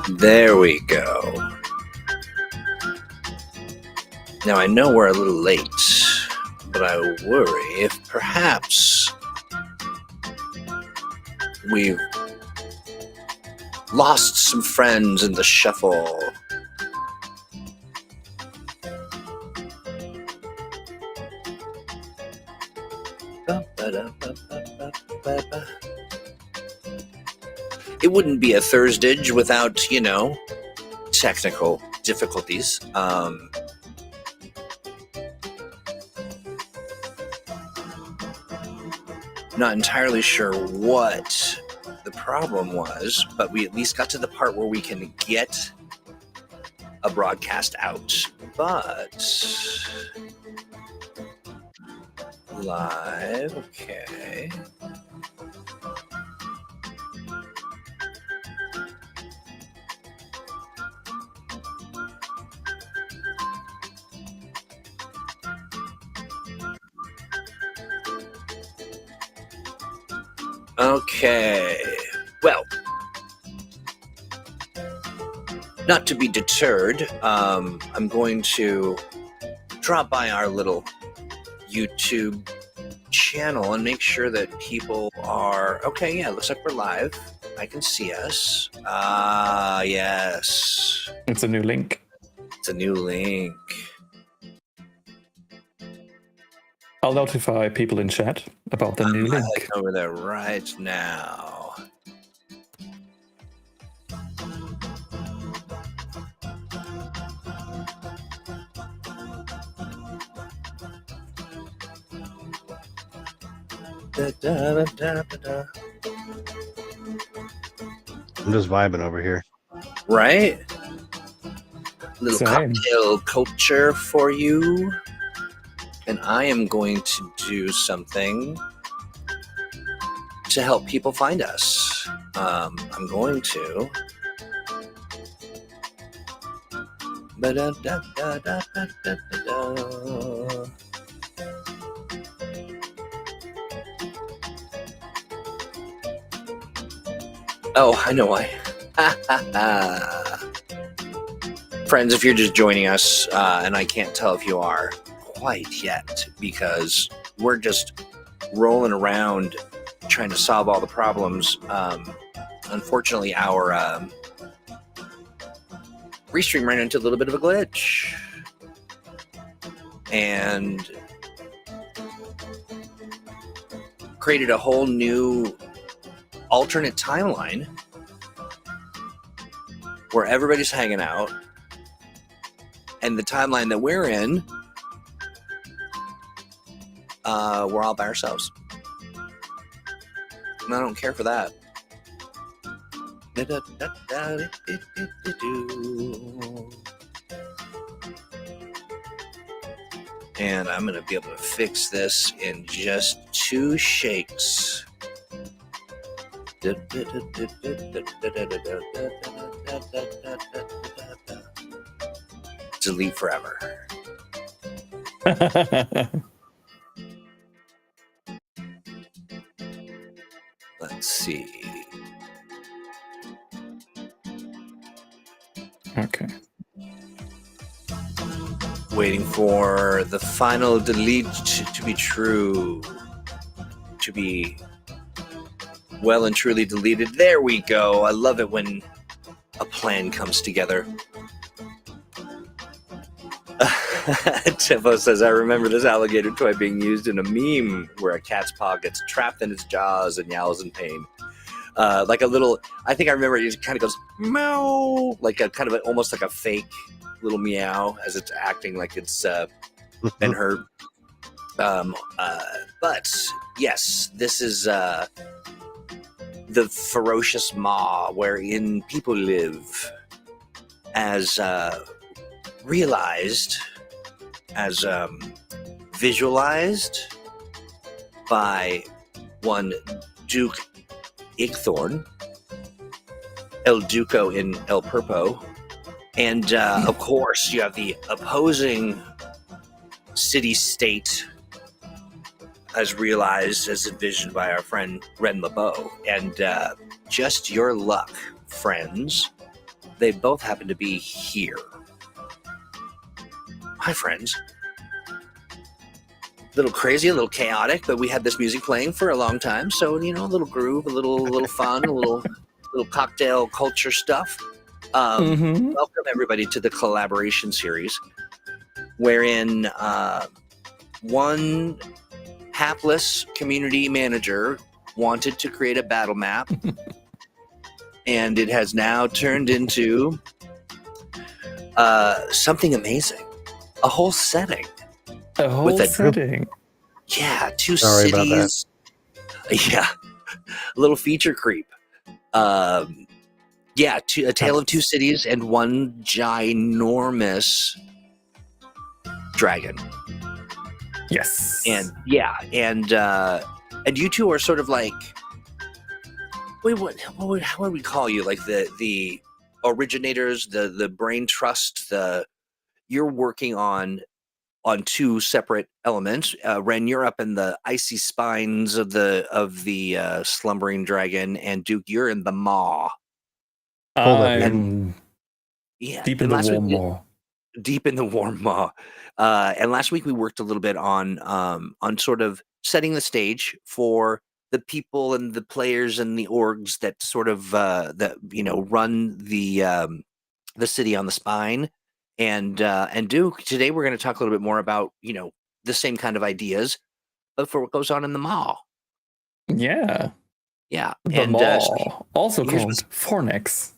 There we go. Now I know we're a little late, but I worry if perhaps we've lost some friends in the shuffle. It wouldn't be a ThursdAGE without, technical difficulties. Not entirely sure what the problem was, but we at least got to the part where we can get a broadcast out. But live, okay. Okay, well, not to be deterred, I'm going to drop by our little YouTube channel and make sure that people are, okay, yeah, looks like we're live. I can see us. Yes. It's a new link. It's a new link. I'll notify people in chat about the new link. Over there right now. I'm just vibing over here. Right? Little Same. cocktail culture for you. And I am going to do something to help people find us. I'm going to. Oh, I know why. Friends, if you're just joining us, and I can't tell if you are quite yet, because we're just rolling around trying to solve all the problems. Unfortunately, our restream ran into a little bit of a glitch, and created a whole new alternate timeline where everybody's hanging out, and the timeline that we're in, we're all by ourselves. And I don't care for that. And I'm going to be able to fix this in just 2 shakes. Delete forever. Let's see. Okay. Waiting for the final delete to be true. To be well and truly deleted. There we go. I love it when a plan comes together. Tiffo says, I remember this alligator toy being used in a meme where a cat's paw gets trapped in its jaws and yowls in pain. Like a little, I think I remember it kind of goes, meow, like a kind of almost like a fake little meow as it's acting like it's been hurt. But yes, this is the ferocious maw wherein people live, as realized, as visualized by one Duke Igthorn, El Duco in El Purpo, and of course you have the opposing city-state as realized, as envisioned by our friend Ren LeBeau. And just your luck, friends, they both happen to be here. Hi, friends. A little crazy, a little chaotic, but we had this music playing for a long time, so a little groove, a little fun, a little cocktail culture stuff. Welcome everybody to the collaboration series, wherein one hapless community manager wanted to create a battle map, and it has now turned into something amazing. A whole setting. A whole setting. Yeah, two Sorry about that. cities. Yeah, a little feature creep. A tale of two cities and one ginormous dragon. Yes. And you two are sort of like, wait, how would we call you? Like the originators, the brain trust. You're working on two separate elements. Ren, you're up in the icy spines of the slumbering dragon, and Duke, you're in the maw. I'm deep in the warm maw. Deep in the warm maw. And last week we worked a little bit on sort of setting the stage for the people and the players and the orgs that sort of run the city on the spine. And Duke, today we're going to talk a little bit more about the same kind of ideas, but for what goes on in the maw. Yeah. The and maw, also called Fornax.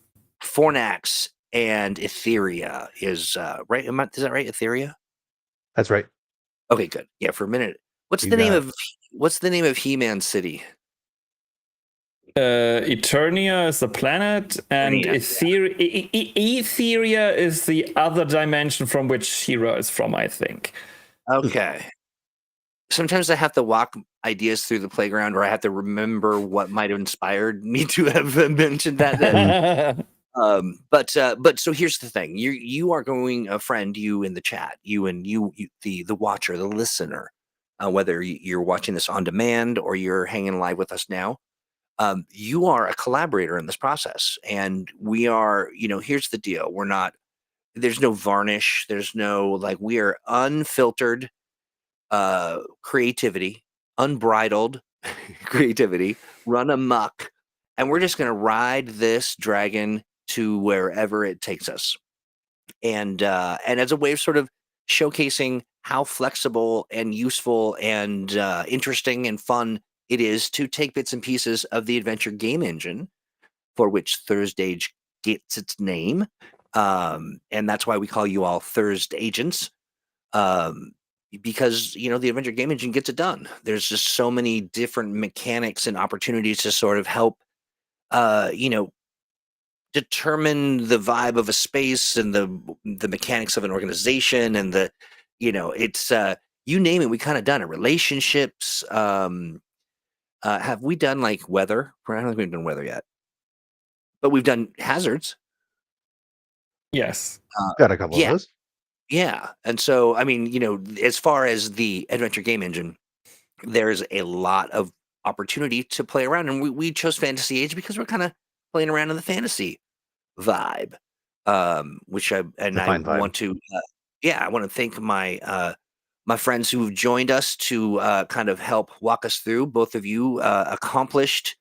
Fornax and Etheria is right. Is that right? Etheria. That's right. Okay, good. Yeah, for a minute. What's the name of He-Man City? Eternia is the planet, and Etheria is the other dimension from which She-Ra is from, I think. Okay. Sometimes I have to walk ideas through the playground, or I have to remember what might have inspired me to have mentioned that. But so here's the thing: you are going, a friend, you in the chat, you the watcher, the listener, whether you're watching this on demand or you're hanging live with us now. You are a collaborator in this process, and we are, here's the deal. There's no varnish. There's no, we are unfiltered creativity, unbridled creativity, run amok. And we're just going to ride this dragon to wherever it takes us. And as a way of sort of showcasing how flexible and useful and interesting and fun it is to take bits and pieces of the adventure game engine, for which ThursdAGE gets its name. And that's why we call you all ThursdAgents. Because, the adventure game engine gets it done. There's just so many different mechanics and opportunities to sort of help, determine the vibe of a space and the mechanics of an organization and it's you name it, we kind of done it. Relationships. Have we done weather? I don't think we've done weather yet, but we've done hazards. Yes. Got a couple of those. Yeah. And so, as far as the adventure game engine, there's a lot of opportunity to play around. And we chose Fantasy Age because we're kind of playing around in the fantasy vibe, which I want to, I want to thank my friends who've joined us to kind of help walk us through. Both of you accomplished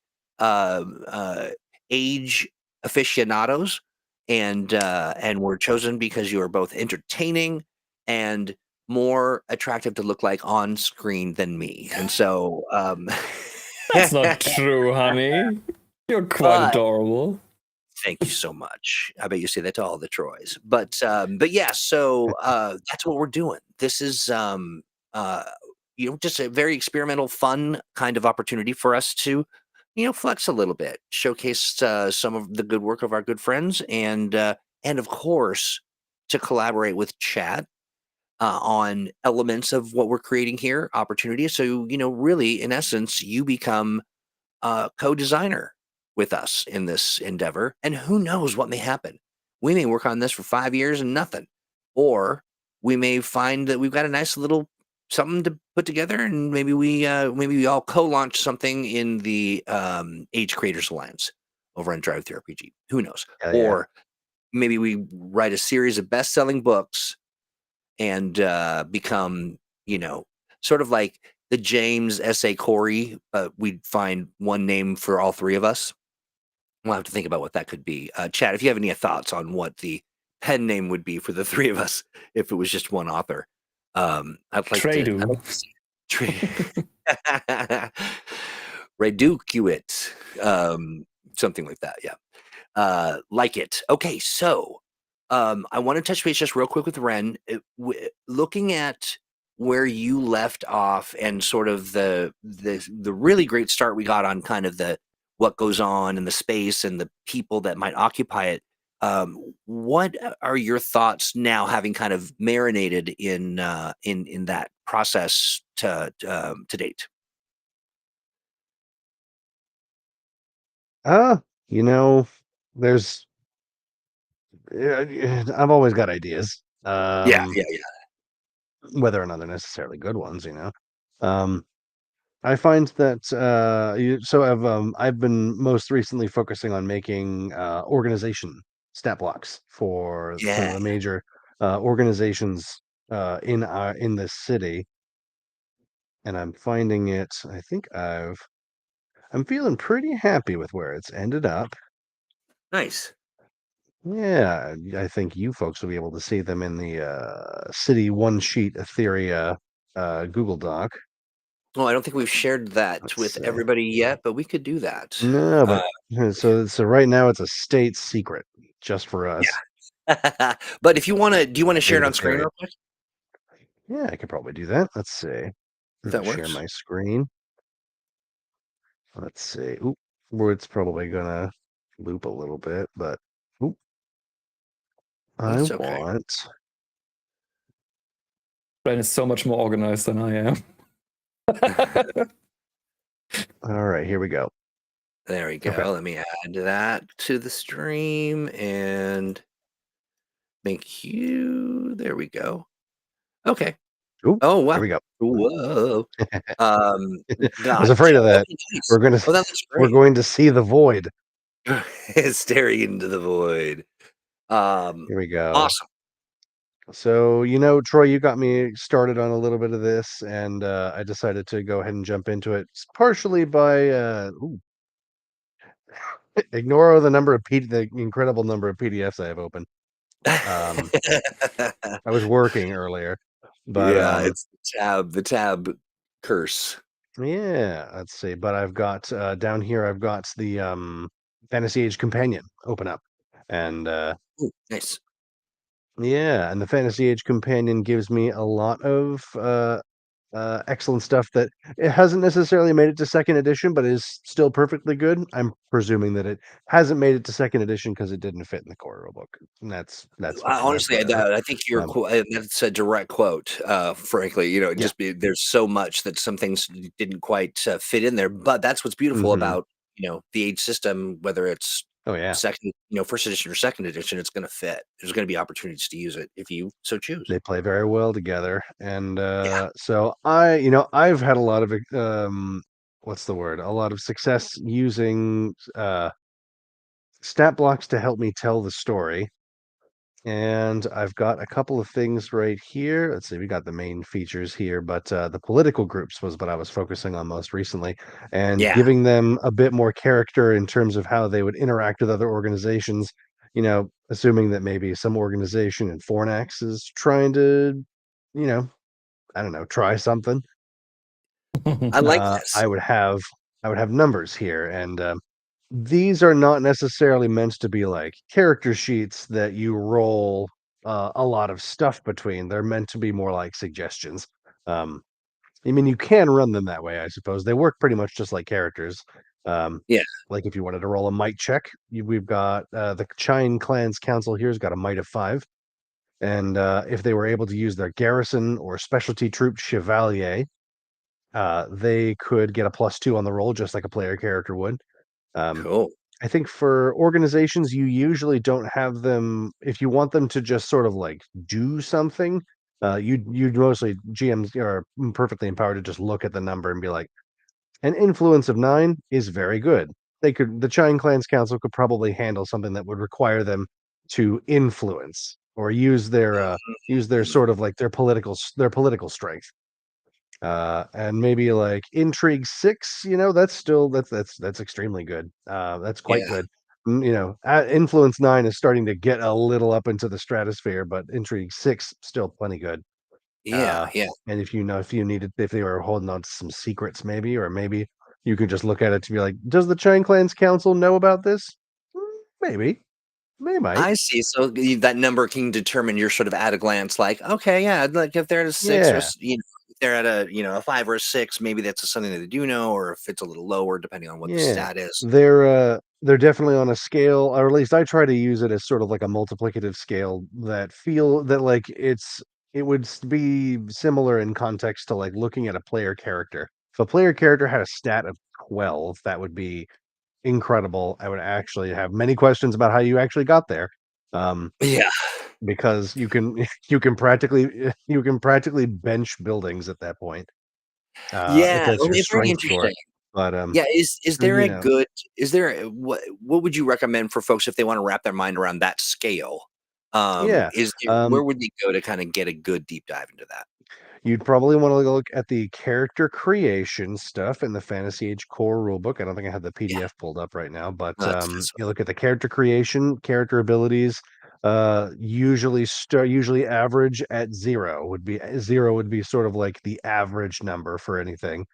age aficionados, and were chosen because you are both entertaining and more attractive to look like on screen than me. And so that's not true, honey. You're quite adorable. Thank you so much. I bet you say that to all the Troys. But yeah, so that's what we're doing. This is just a very experimental, fun kind of opportunity for us to flex a little bit, showcase some of the good work of our good friends, and of course to collaborate with chat on elements of what we're creating here, opportunities. So really, in essence, you become a co-designer with us in this endeavor, and who knows what may happen. We may work on this for 5 years and nothing, or we may find that we've got a nice little something to put together, and maybe we all co-launch something in the Age Creators Alliance over on Drive Through RPG. Who knows? maybe we write a series of best-selling books and become, sort of like the James S.A. Corey, but we'd find one name for all three of us. We'll have to think about what that could be. Chad, if you have any thoughts on what the pen name would be for the three of us if it was just one author, I'd like to see Redu Hewitt, something like that. Yeah, like it. Okay, so I want to touch base just real quick with Ren, looking at where you left off and sort of the really great start we got on kind of the what goes on in the space and the people that might occupy it. What are your thoughts now, having kind of marinated in that process to date? There's I've always got ideas. Yeah. Whether or not they're necessarily good ones, I find that I've been most recently focusing on making organization stat blocks for some of Yeah. the major organizations in this city, and I'm finding it. I'm feeling pretty happy with where it's ended up. Nice. Yeah, I think you folks will be able to see them in the city one sheet Etheria Google Doc. Well, I don't think we've shared that Let's with see. everybody yet, but we could do that. No, but so right now it's a state secret just for us. Yeah. But if you want to, do you want to share it on screen real quick? Yeah, I could probably do that. Let's see. If that Share works. my screen. Let's see. Oop, where it's probably gonna loop a little bit, but oop. That's okay. Ren is so much more organized than I am. All right, here we go. There we go. Okay. Let me add that to the stream and make you. There we go. Okay. Ooh, oh wow. Here we go. Whoa. I was afraid of that. Nice. We're going to see the void. Staring into the void. Here we go. Awesome. So, Troy, you got me started on a little bit of this, and I decided to go ahead and jump into it, partially by ignore the incredible number of PDFs I have open. I was working earlier, but yeah, it's the tab curse. Yeah, let's see. But I've got down here, I've got the Fantasy Age Companion open up, and Ooh, nice. Yeah, and the Fantasy Age Companion gives me a lot of excellent stuff that it hasn't necessarily made it to second edition, but is still perfectly good. I'm presuming that it hasn't made it to second edition because it didn't fit in the core rulebook. And that's fine. Honestly, I think that's a direct quote. Frankly, there's so much that some things didn't quite fit in there. But that's what's beautiful about the age system, whether it's second, first edition or second edition, it's going to fit. There's going to be opportunities to use it if you so choose. They play very well together, and so I've had a lot of what's the word? A lot of success using stat blocks to help me tell the story. And I've got a couple of things right here. Let's see, we got the main features here, but the political groups was what I was focusing on most recently, and giving them a bit more character in terms of how they would interact with other organizations. Assuming that maybe some organization in Fornax is trying to, I don't know, try something. I like this. I would have numbers here, and these are not necessarily meant to be like character sheets that you roll a lot of stuff between. They're meant to be more like suggestions. I mean, you can run them that way, I suppose. They work pretty much just like characters. Like if you wanted to roll a might check, we've got the Chine Clan's Council here's got a might of 5. And if they were able to use their garrison or specialty troop chevalier, they could get a +2 on the roll, just like a player character would. Cool. I think for organizations, you usually don't have them if you want them to just sort of like do something. You'd mostly GMs are perfectly empowered to just look at the number and be like, an influence of 9 is very good. The Chine Clans Council could probably handle something that would require them to influence or use their sort of like their political strength. And maybe like intrigue 6, that's extremely good. That's quite Yeah. good. Influence 9 is starting to get a little up into the stratosphere, but intrigue 6 still plenty good. Yeah. Yeah. And if they were holding on to some secrets, maybe you could just look at it to be like, does the Chine Clan's council know about this? Maybe they might. I see. So that number can determine your sort of at a glance, like, okay, yeah, like if they're at a 6 or Yeah, if they're at a 5 or a 6, maybe that's something that they do know, or if it's a little lower, depending on what the yeah. stat is. They're definitely on a scale, or at least I try to use it as sort of like a multiplicative scale that like it would be similar in context to like looking at a player character. If a player character had a stat of 12, that would be incredible. I would actually have many questions about how you actually got there. Yeah. Because you can practically bench buildings at that point. If Yeah. that's your Okay, very strength score. interesting. But Yeah. Is there you a know, good? Is there what would you recommend for folks if they want to wrap their mind around that scale? yeah. Is there, Um, where would they go to kind of get a good deep dive into that? You'd probably want to look at the character creation stuff in the Fantasy Age core rulebook. I don't think I have the Yeah. PDF pulled up right now, but No, that's you look at the character creation, character abilities. Usually average at 0 would be sort of like the average number for anything,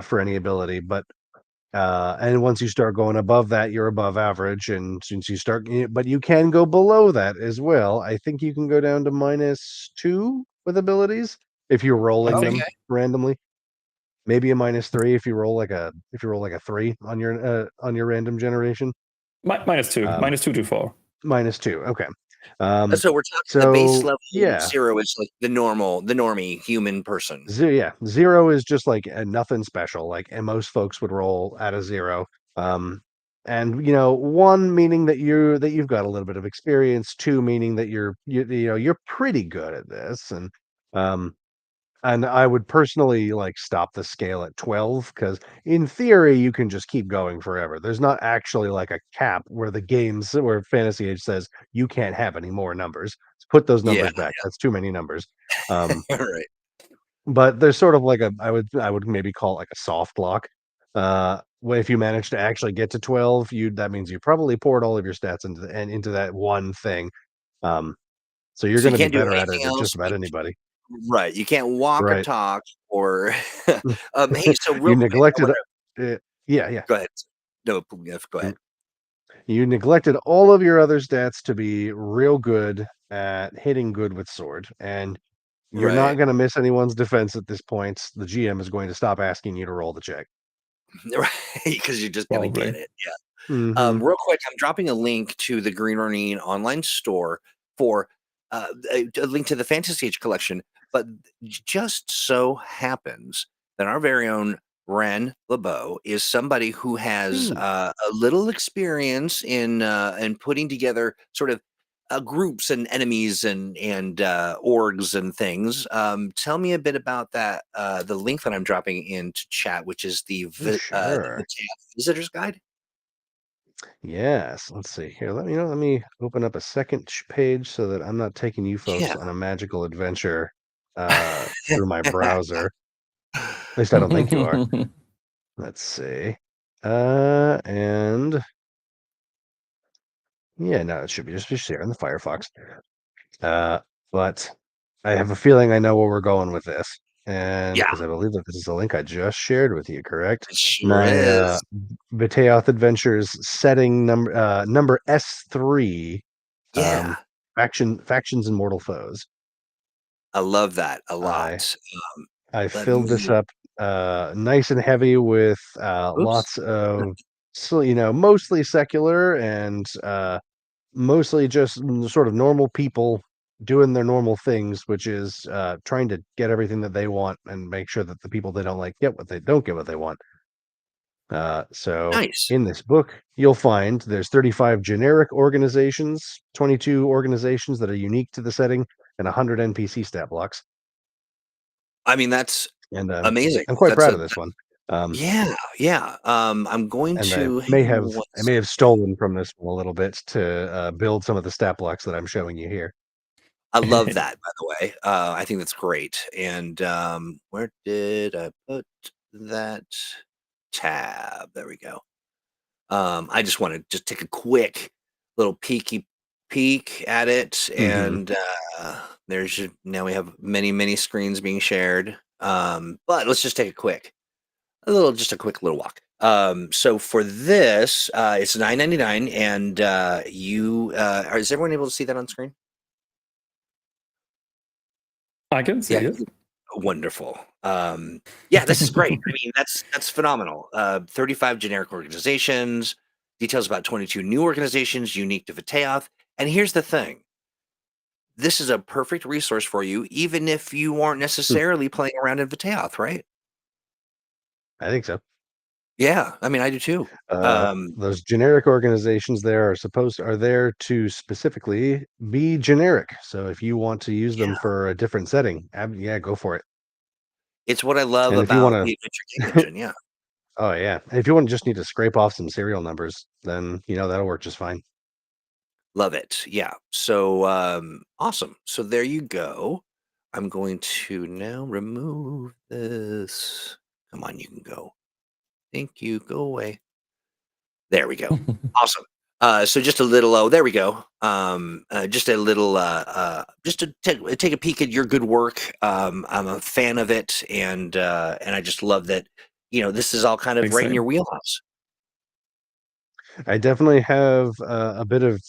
for any ability. And once you start going above that, you're above average. And since but you can go below that as well. I think you can go down to -2 with abilities if you're I rolling them think okay. randomly. Maybe a -3 if you roll like a 3 on your random generation. -2, Um, -2 to 4. -2. Okay. Um, So we're talking the base so level yeah, 0 is like the normie human person. yeah, 0 is just like nothing special. Like, and most folks would roll at a 0. Um, and 1 meaning that you've got a little bit of experience, 2 meaning that you're pretty good at this, um, and I would personally like stop the scale at 12 because in theory you can just keep going forever. There's not actually like a cap where Fantasy Age says you can't have any more numbers. Put those Yeah, numbers back. That's too many numbers. Um, right. but there's sort of like I would maybe call it like a soft lock. Where if you manage to actually get to 12, that means you probably poured all of your stats into that one thing. Um, so you're So you going to be can't do better at it anything than just else. about anybody, Right. You can't walk or right? talk or hey, so real You quick, I neglected. wanna Yeah, yeah. go ahead. No, yes, go You ahead. you neglected all of your other stats to be real good at hitting good with sword, and you're not Right. going to miss anyone's defense at this point. The GM is going to stop asking you to roll the check. Right, because you're just gonna get Probably. it. Yeah. Hmm. Real quick, I'm dropping a link to the Green Ronin online store for a link to the Fantasy Age collection. But just so happens that our very own Ren LeBeau is somebody who has Ooh, a little experience in putting together sort of groups and enemies and orgs and things. Tell me a bit about that. The link that I'm dropping into chat, which is the sure. Visitor's Guide. Yes. Let's see here. Let me open up a second page so that I'm not taking you folks Yeah. on a magical adventure through my browser. At least I don't think you are. Let's see. And yeah, no, it should be just here in the Firefox. Uh, but I have a feeling I know where we're going with this. And Yeah, because I believe that this is a link I just shared with you, correct? it sure My is. Vitaeoth Adventures setting number S3, um, Yeah, factions and mortal foes. I love that a I lot. I Let filled this me up nice and heavy with oops. lots of mostly secular and mostly just sort of normal people doing their normal things, which is trying to get everything that they want and make sure that the people they don't like get what they want. So Nice. in this book, you'll find there's 35 generic organizations, 22 organizations that are unique to the setting, and 100 NPC stat blocks. I mean, that's And amazing. I'm quite That's proud a of this one. Yeah. I'm going And to hang on one I may have stolen from this one a little bit to build some of the stat blocks that I'm showing you here. I love that, by the way. I think that's great. And where did I put that tab? There we go. I just want to just take a quick little peek at it, Hmm. and now we have many screens being shared. But let's just take just a quick little walk. So for this, it's $9.99, and is everyone able to see that on screen? I can see Yeah, it. wonderful. Yeah, this is great. I mean, that's phenomenal. 35 generic organizations, details about 22 new organizations unique to Vitaoth. And here's the thing. This is a perfect resource for you, even if you aren't necessarily playing around in Vitaoth, right? I think so. Yeah, I mean, I do too. Um, Those generic organizations there are there to specifically be generic. So if you want to use them yeah, for a different setting, yeah, go for it. it's what I love And if you want about to, the Adventure Game Engine. Yeah, oh yeah, if you want to just need to scrape off some serial numbers, then that'll work just fine. love it. Yeah. So awesome. So there you go. I'm going to now remove this. Come on, you can go. Thank you. Go away. There we go. Awesome. So just a little. Oh, there we go. Just a little. Just to take a peek at your good work. I'm a fan of it, and I just love that. This is all kind of Thanks, right in your same. wheelhouse. I definitely have a bit of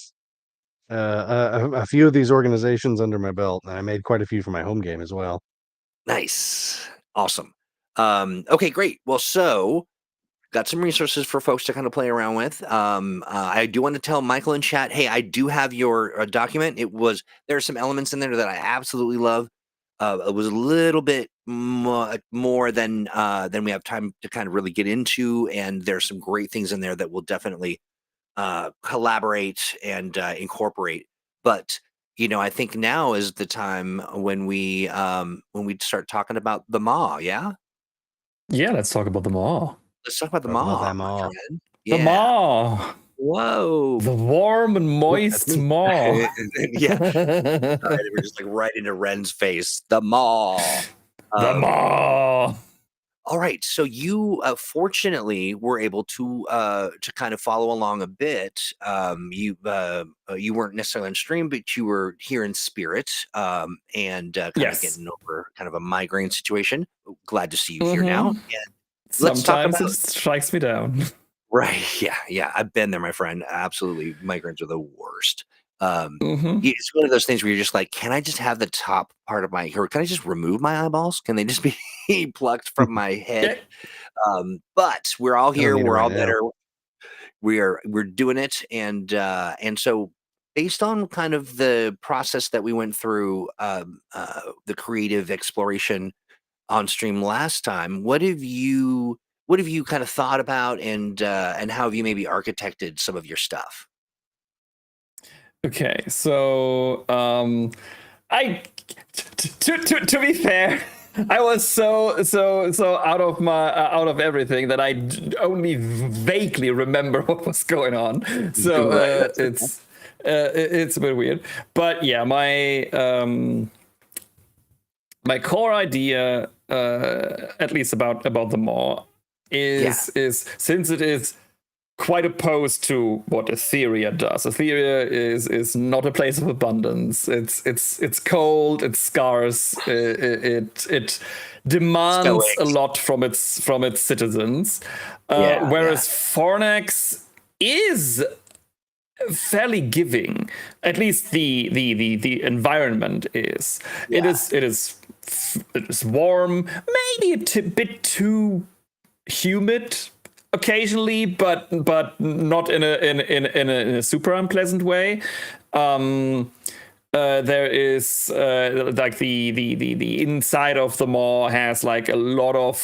a few of these organizations under my belt, and I made quite a few for my home game as well. Nice. Awesome. Okay, great. Well, so got some resources for folks to kind of play around with. I do want to tell Michael in chat, hey, I do have your document. There are some elements in there that I absolutely love. It was a little bit more than we have time to kind of really get into, and there's some great things in there that will definitely collaborate and incorporate. But I think now is the time when we start talking about the Maw. Yeah, Yeah, let's talk about them all. let's talk about the Talk about Maw, them my all. friend. The Yeah. maw. Whoa. The warm and Nope, that's moist me. maw. Yeah. We're just like right into Ren's face. The Maw. The Um, maw. all right. So you fortunately were able to kind of follow along a bit. You weren't necessarily on stream, but you were here in spirit, and kind of Yes. getting over kind of a migraine situation. Glad to see you here now. Mm-hmm. And let's talk Sometimes it about strikes me down. right. Yeah. I've been there, my friend. Absolutely. Migraines are the worst. Mm-hmm. It's one of those things where you're just like, can I just have the top part of or can I just remove my eyeballs? Can they just be plucked from my Yeah. head? But we're all I don't here. need it We're right all now. better. We're doing it. And so based on kind of the process that we went through, the creative exploration on stream last time, what have you kind of thought about, and how have you maybe architected some of your stuff? Okay, so I to be fair, I was so out of out of everything that I only vaguely remember what was going on. So Right, that's okay. it's a bit weird, but yeah, my core idea, at least about the maw, Yeah, is since it is quite opposed to what Etheria does. Etheria is not a place of abundance. It's cold. It's scarce. It demands a stoic. lot from its citizens. Yeah. Whereas Fornax is fairly giving. At least the environment is. Yeah. It is warm. Maybe a bit too humid occasionally, but not in a super unpleasant way. there is like the inside of the maw has like a lot of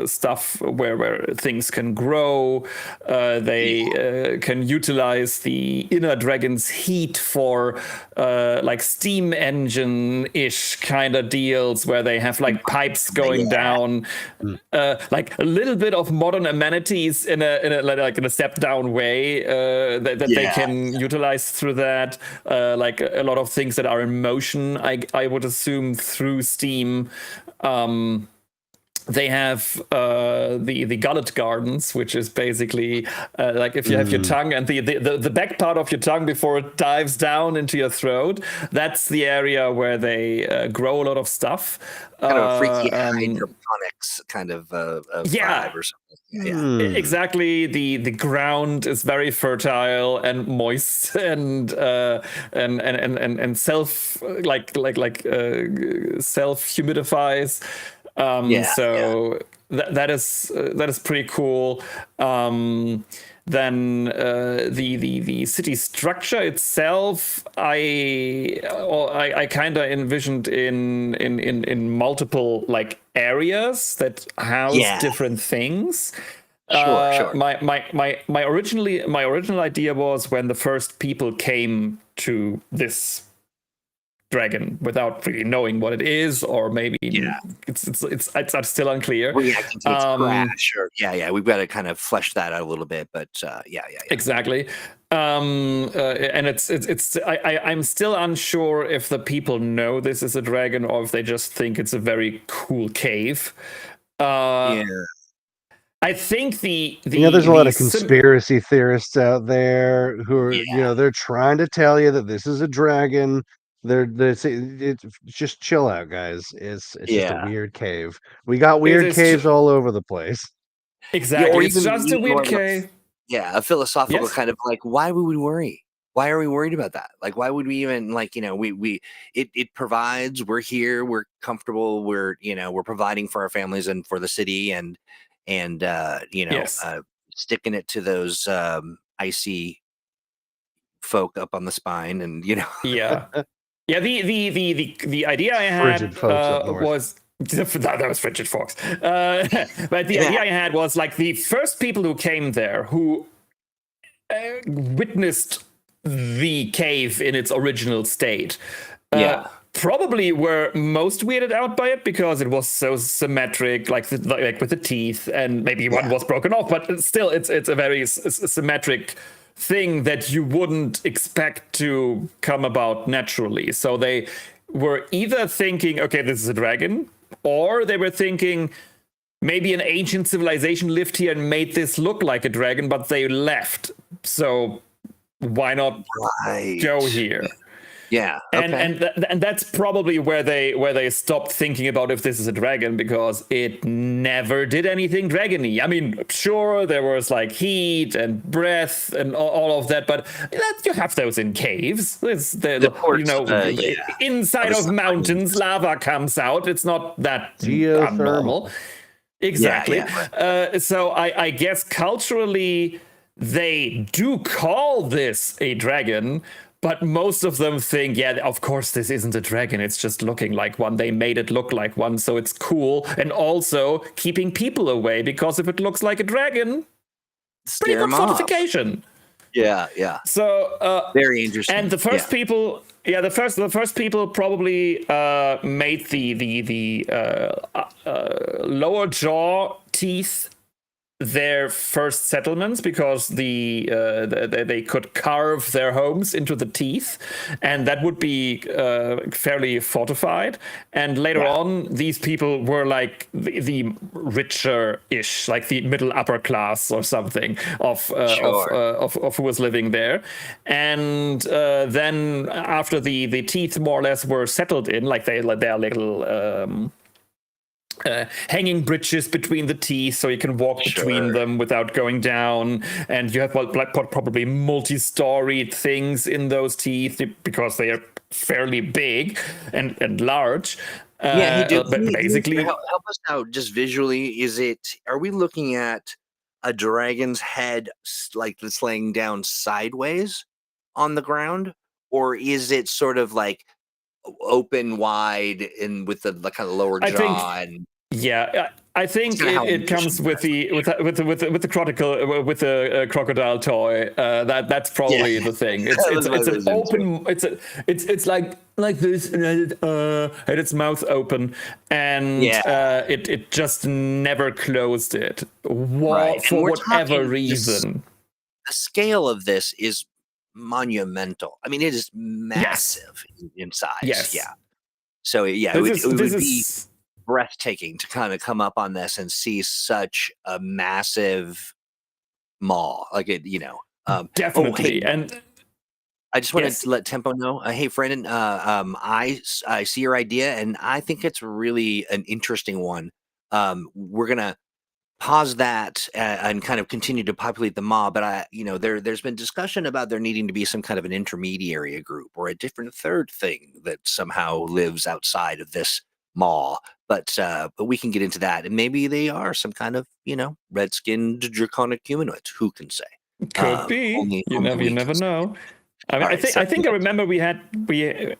stuff where things can grow. They can utilize the inner dragon's heat for like steam engine-ish kind of deals where they have like pipes going down, like a little bit of modern amenities in a step down way that they can utilize through that, like a lot of things that are in motion, I would assume, through Steam. They have the gullet gardens, which is basically like if you have your tongue and the back part of your tongue before it dives down into your throat, that's the area where they grow a lot of stuff. Kind of a freaky hydroponics kind of vibe or something. Exactly. The ground is very fertile and moist and self self humidifies. That is pretty cool. Then the city structure itself, I kind of envisioned in multiple like areas that house different things. Sure. My original idea was when the first people came to this dragon without really knowing what it is, or maybe it's still unclear. Well, yeah, it's crash, or we've got to kind of flesh that out a little bit, but exactly. And I'm still unsure if the people know this is a dragon or if they just think it's a very cool cave. I think there's a lot of conspiracy theorists out there who are they're trying to tell you that this is a dragon. It's just chill out, guys. It's just a weird cave. We got weird caves all over the place. Exactly. Or it's just a weird cave. A philosophical kind of like, why would we worry? Why are we worried about that? Like, why would we even it provides, we're here, we're comfortable, we're providing for our families and for the city and sticking it to those icy folk up on the spine and Yeah, the idea I had was that was frigid folks. But the idea I had was like the first people who came there who witnessed the cave in its original state. Probably were most weirded out by it because it was so symmetric, like with the teeth, and maybe one was broken off, but still, it's a very symmetric thing that you wouldn't expect to come about naturally. So they were either thinking, okay, this is a dragon, or they were thinking maybe an ancient civilization lived here and made this look like a dragon, but they left. So why not go here? Yeah, okay. and that's probably where they stopped thinking about if this is a dragon, because it never did anything dragony. I mean, sure, there was like heat and breath and all of that, but you have those in caves. Inside of mountains, lava comes out. It's not that abnormal. Exactly. So I guess culturally they do call this a dragon. But most of them think, of course, this isn't a dragon. It's just looking like one. They made it look like one, so it's cool. And also keeping people away, because if it looks like a dragon, pretty good fortification. Yeah. So very interesting. And the first people, the first people probably made the lower jaw teeth their first settlements, because they could carve their homes into the teeth, and that would be fairly fortified. And later on, these people were like the richer-ish, like the middle upper class or something of who was living there. And then after the teeth more or less were settled in, like their little hanging bridges between the teeth, so you can walk between them without going down, and you have probably multi-storied things in those teeth because they are fairly big and large. Basically, help us out just visually. Are we looking at a dragon's head like that's laying down sideways on the ground, or is it sort of like open wide and with the kind of lower I think, jaw? And yeah, I think kinda how it comes with the crocodile toy. That's probably the thing. That was my It's an vision, too. open. It's like this, and its mouth open, and it just never closed it. Right. For And we're whatever talking reason. the scale of this is monumental. I mean, it is massive in size. Yes. Yeah. So it would be breathtaking to kind of come up on this and see such a massive maw. Like it, Definitely. Hey, And I just wanted to let Tempo know. Hey, Brandon, I see your idea, and I think it's really an interesting one. We're gonna pause that and kind of continue to populate the mob. But there's been discussion about there needing to be some kind of an intermediary group or a different third thing that somehow lives outside of this maw. But we can get into that, and maybe they are some kind of red-skinned draconic humanoids. Who can say? Could be. You never know. I mean, I think I remember we had the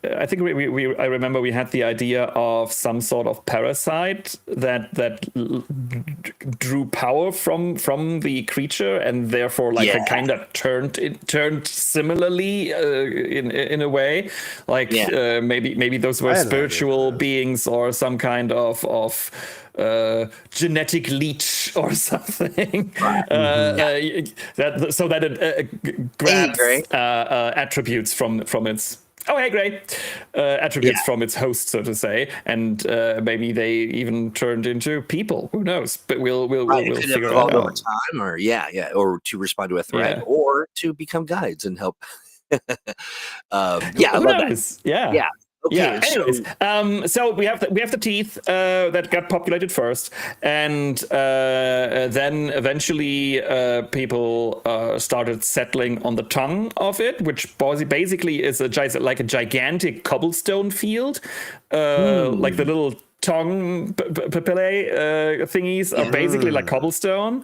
idea of some sort of parasite that drew power from the creature, and therefore it kind of turned similarly in a way, like maybe those were spiritual beings or some kind of genetic leech or something, so that it grabs attributes from its attributes from its host, so to say, and maybe they even turned into people. Who knows? But we'll figure it out over time, or or to respond to a threat, or to become guides and help. Who knows? Yeah. Okay, yeah. Anyways, so we have the teeth that got populated first, and then eventually people started settling on the tongue of it, which basically is a gigantic cobblestone field, like the little tongue papillae thingies are basically like cobblestone,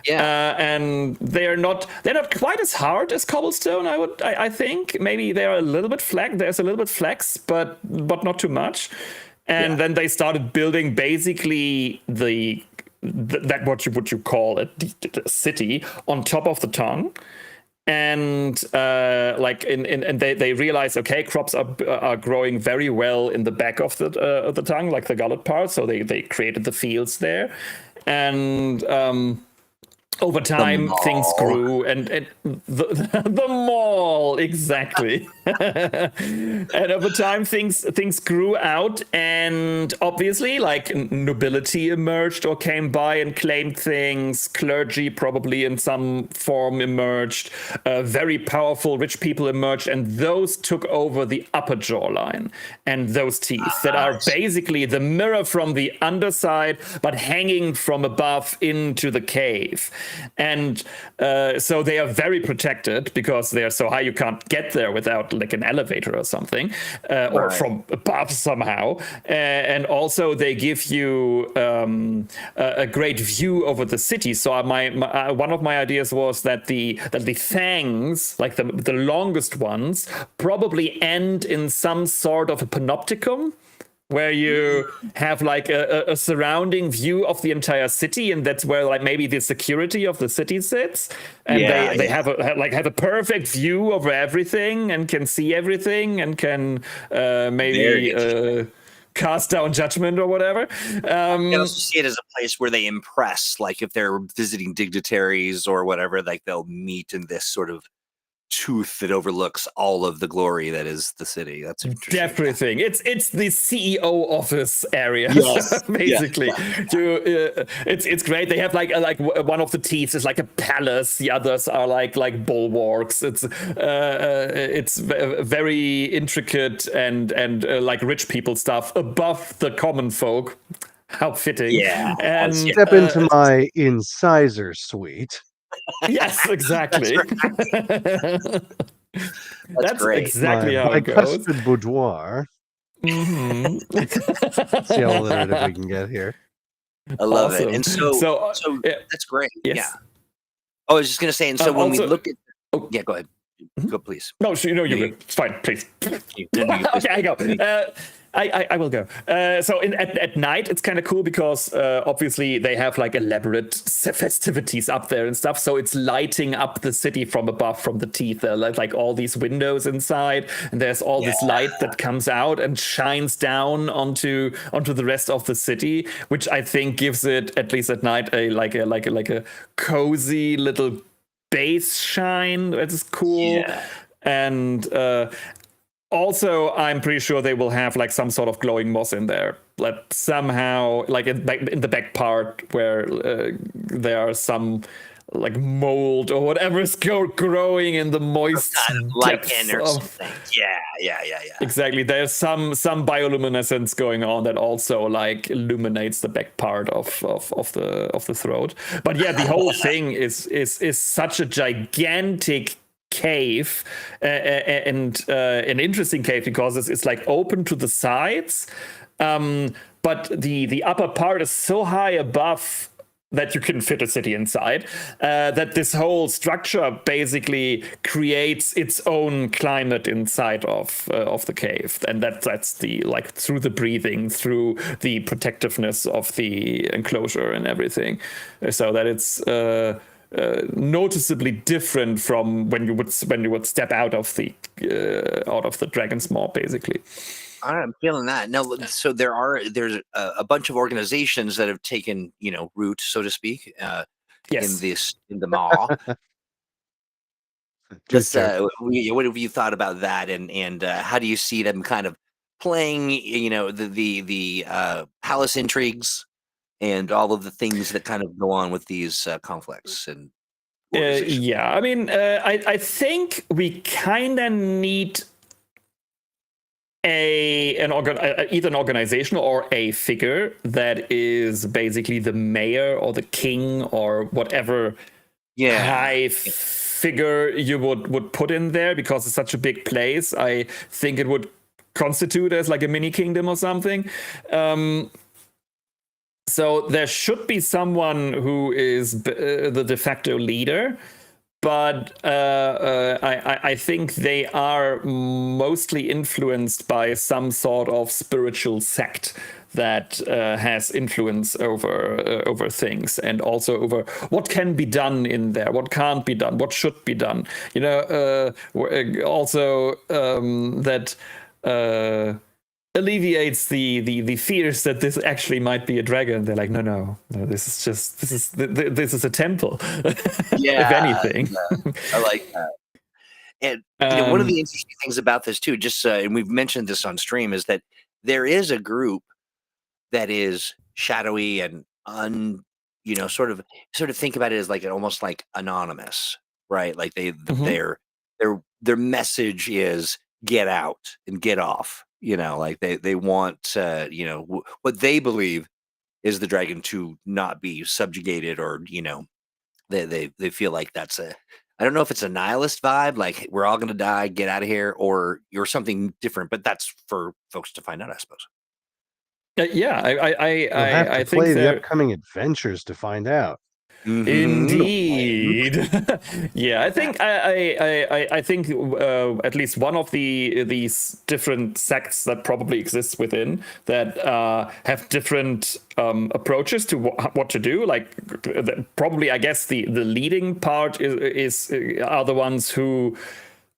and they're not quite as hard as cobblestone. I think maybe they're a little bit flex. There's a little bit flex, but not too much. And then they started building basically what you call a city on top of the tongue. And and they realize, okay, crops are growing very well in the back of the tongue, like the gullet part. So they created the fields there, and over time things grew, and the mall, exactly. And over time things grew out, and obviously nobility emerged or came by and claimed things. Clergy probably in some form emerged. Very powerful rich people emerged, and those took over the upper jawline and those teeth that are basically the mirror from the underside but hanging from above into the cave. And so they are very protected because they are so high you can't get there without an elevator or something, or from above somehow. And also they give you a great view over the city. So one of my ideas was that the fangs, like the longest ones, probably end in some sort of a panopticon, where you have a surrounding view of the entire city, and that's where maybe the security of the city sits, and they have a perfect view over everything and can see everything and can maybe cast down judgment or whatever. You can also see it as a place where they impress, like if they're visiting dignitaries or whatever, they'll meet in this sort of tooth that overlooks all of the glory that is the city. That's interesting. Everything. It's the CEO office area, basically. It's great. They have like one of the teeth is like a palace. The others are like bulwarks. It's very intricate and like rich people stuff above the common folk. How fitting. Yeah. And step into my incisor suite. Yes, exactly. That's great. Exactly how it goes. My cuspid boudoir. Mm-hmm. See how alliterative we can get here. I love it. And so that's great. Yes. Yeah. I was just going to say, and so when we look at... go ahead. Go, please. No, so, you're good. It's fine, please. Okay, I go. I will go. So at night, it's kind of cool because obviously they have like elaborate festivities up there and stuff. So it's lighting up the city from above, from the teeth. There are like all these windows inside, and there's all this light that comes out and shines down onto the rest of the city, which I think gives it, at least at night, a cozy little base shine. It's cool. Yeah. And also, I'm pretty sure they will have like some sort of glowing moss in there, like somehow, like in the back part where there are some like mold or whatever is growing in the moist lichen or something. Yeah. Exactly. There's some bioluminescence going on that also like illuminates the back part of the throat. But yeah, the whole thing is such a gigantic cave and an interesting cave because it's like open to the sides, but the upper part is so high above that you can fit a city inside, that this whole structure basically creates its own climate inside of the cave, and that's the like through the breathing, through the protectiveness of the enclosure and everything, so that it's noticeably different from when you would step out of the dragon's maw, basically. I'm feeling that. Now, so there's a bunch of organizations that have taken, root, so to speak, Yes. in the maw. What have you thought about that, and how do you see them kind of playing, the palace intrigues and all of the things that kind of go on with these conflicts and yeah, I mean, I think we kind of need either an organization or a figure that is basically the mayor or the king or whatever high figure you would put in there, because it's such a big place. I think it would constitute as like a mini kingdom or something. So there should be someone who is the de facto leader. But I think they are mostly influenced by some sort of spiritual sect that has influence over things, and also over what can be done in there, what can't be done, what should be done. Also that alleviates the fears that this actually might be a dragon. They're like, no, this is a temple. If anything. I like that. And one of the interesting things about this too, just and we've mentioned this on stream, is that there is a group that is shadowy and sort of think about it as like almost like anonymous, right? Like their message is get out and get off. Like they want, what they believe is the dragon to not be subjugated, or, they feel like that's I don't know if it's a nihilist vibe, like we're all going to die, get out of here, or something different, but that's for folks to find out, I suppose. Yeah, I think play the upcoming adventures to find out. Indeed. Yeah, I think I think at least one of these different sects that probably exists within that have different approaches to what to do. Like probably, I guess the leading part are the ones who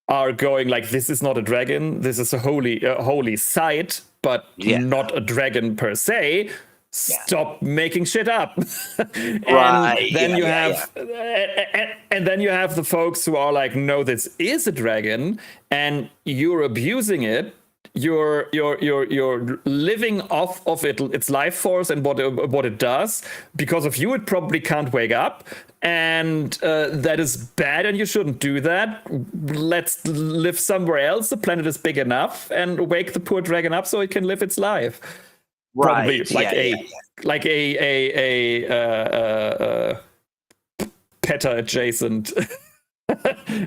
are going like, this is not a dragon, this is a holy site, but not a dragon per se. Stop making shit up. And then you have the folks who are like, no, this is a dragon and you're abusing it. You're living off of its life force and what it does. Because of you, it probably can't wake up, and that is bad, and you shouldn't do that. Let's live somewhere else. The planet is big enough, and wake the poor dragon up so it can live its life. Probably like a PETA adjacent.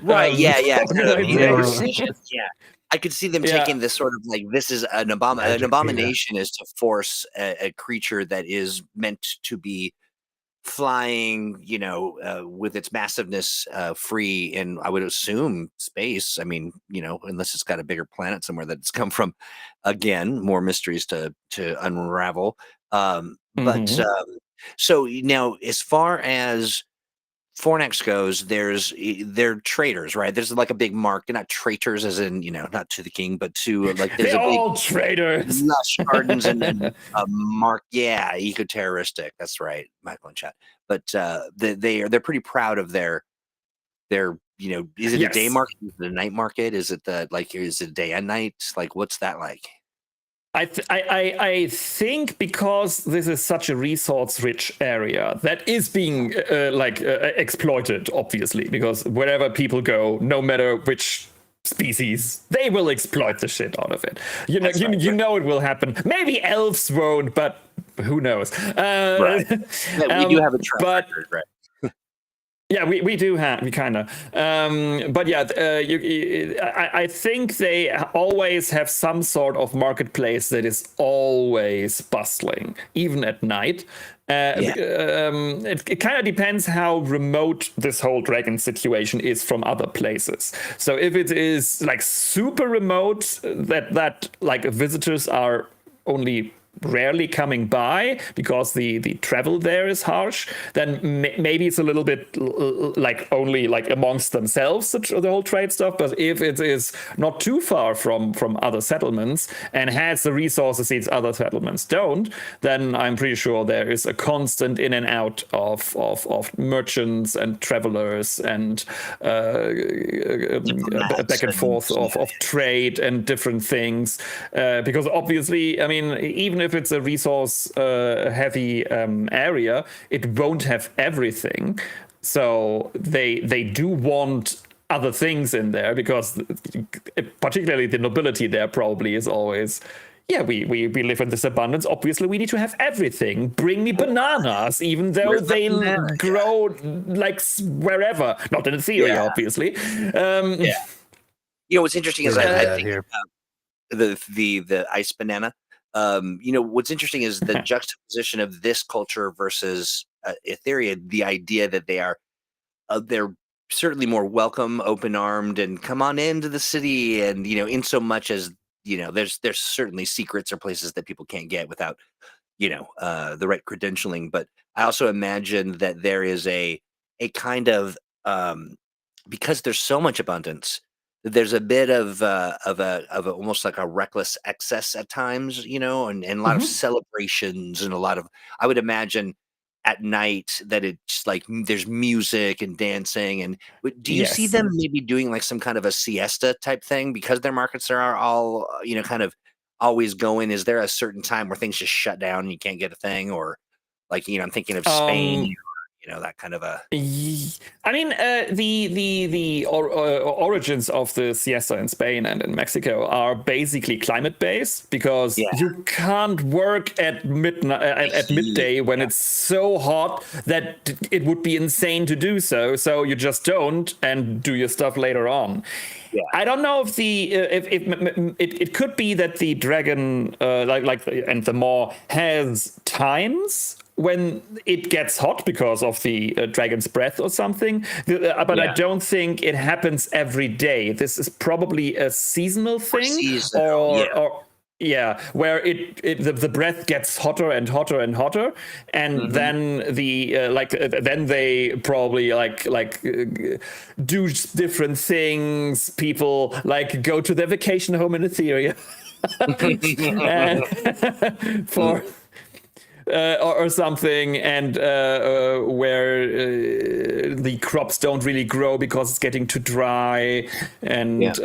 Right. Yeah. I could see them taking this sort of like, this is an abomination is to force a creature that is meant to be flying, with its massiveness, free in, I would assume, space. I mean, unless it's got a bigger planet somewhere that it's come from. Again, more mysteries to unravel. But Mhm. so now, as far as Fornex goes, they're traitors, right? There's like a big mark. They're not traitors, as in not to the king, but to like there's They're a big all traitors. lush gardens and a mark. Yeah, eco-terroristic. That's right, Michael and chat. But they're pretty proud of their. Is it a day Yes. market? Is it a night market? Is it is it day and night? Like, what's that like? I think because this is such a resource-rich area that is being exploited, obviously, because wherever people go, no matter which species, they will exploit the shit out of it. You know it will happen. Maybe elves won't, but who knows? Right. Yeah, we do have a track record, right? Yeah, we do have, we kind of. But yeah, I think they always have some sort of marketplace that is always bustling, even at night. It kind of depends how remote this whole dragon situation is from other places. So if it is like super remote, that like visitors are only rarely coming by because the travel there is harsh, then maybe it's a little bit like only like amongst themselves, the whole trade stuff. But if it is not too far from other settlements and has the resources these other settlements don't, then I'm pretty sure there is a constant in and out of merchants and travelers and back and forth of trade and different things, because obviously, I mean, even if it's a resource heavy area, it won't have everything. So they do want other things in there, because particularly the nobility there probably is always, yeah, we live in this abundance. Obviously, we need to have everything. Bring me bananas, even though they grow like wherever, not in Etheria, obviously. What's interesting is I think the ice banana. What's interesting is the juxtaposition of this culture versus Etheria. The idea that they're certainly more welcome, open-armed, and come on into the city, and in so much as there's certainly secrets or places that people can't get without the right credentialing. But I also imagine that there is a kind of because there's so much abundance, there's a bit of almost like a reckless excess at times, and a lot of celebrations, and a lot of, I would imagine, at night that it's like there's music and dancing. And do you see them maybe doing like some kind of a siesta type thing because their markets are all kind of always going? Is there a certain time where things just shut down and you can't get a thing? Or like, I'm thinking of Spain, that kind of a. I mean, the origins of the siesta in Spain and in Mexico are basically climate based, because you can't work at midnight at midday when it's so hot that it would be insane to do so. So you just don't, and do your stuff later on. Yeah. I don't know if it could be that the dragon and the maw has times when it gets hot because of the dragon's breath or something, but I don't think it happens every day. This is probably a seasonal thing, or where the breath gets hotter and hotter and hotter, and then then they probably do different things. People go to their vacation home in Etheria for. Or something, and where the crops don't really grow because it's getting too dry, and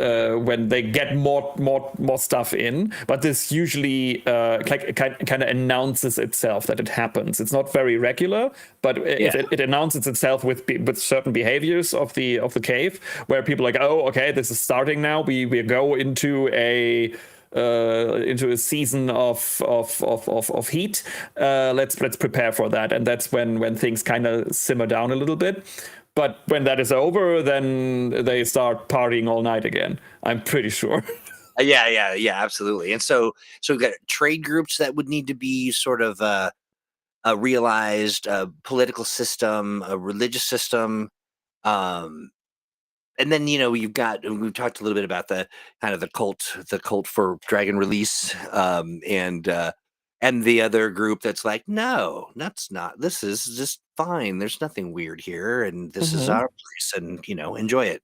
when they get more stuff in. But this usually kind of announces itself that it happens. It's not very regular, but it announces itself with certain behaviors of the cave, where people are like, oh, okay, this is starting now. We go into a season of heat. Let's prepare for that, and that's when things kind of simmer down a little bit. But when that is over, then they start partying all night again. I'm pretty sure. Yeah, absolutely. And so we've got trade groups that would need to be sort of a realized political system, a religious system. And then we've talked a little bit about the kind of the cult for dragon release, and the other group that's like, no, that's not. This is just fine. There's nothing weird here, and this is our place, and enjoy it.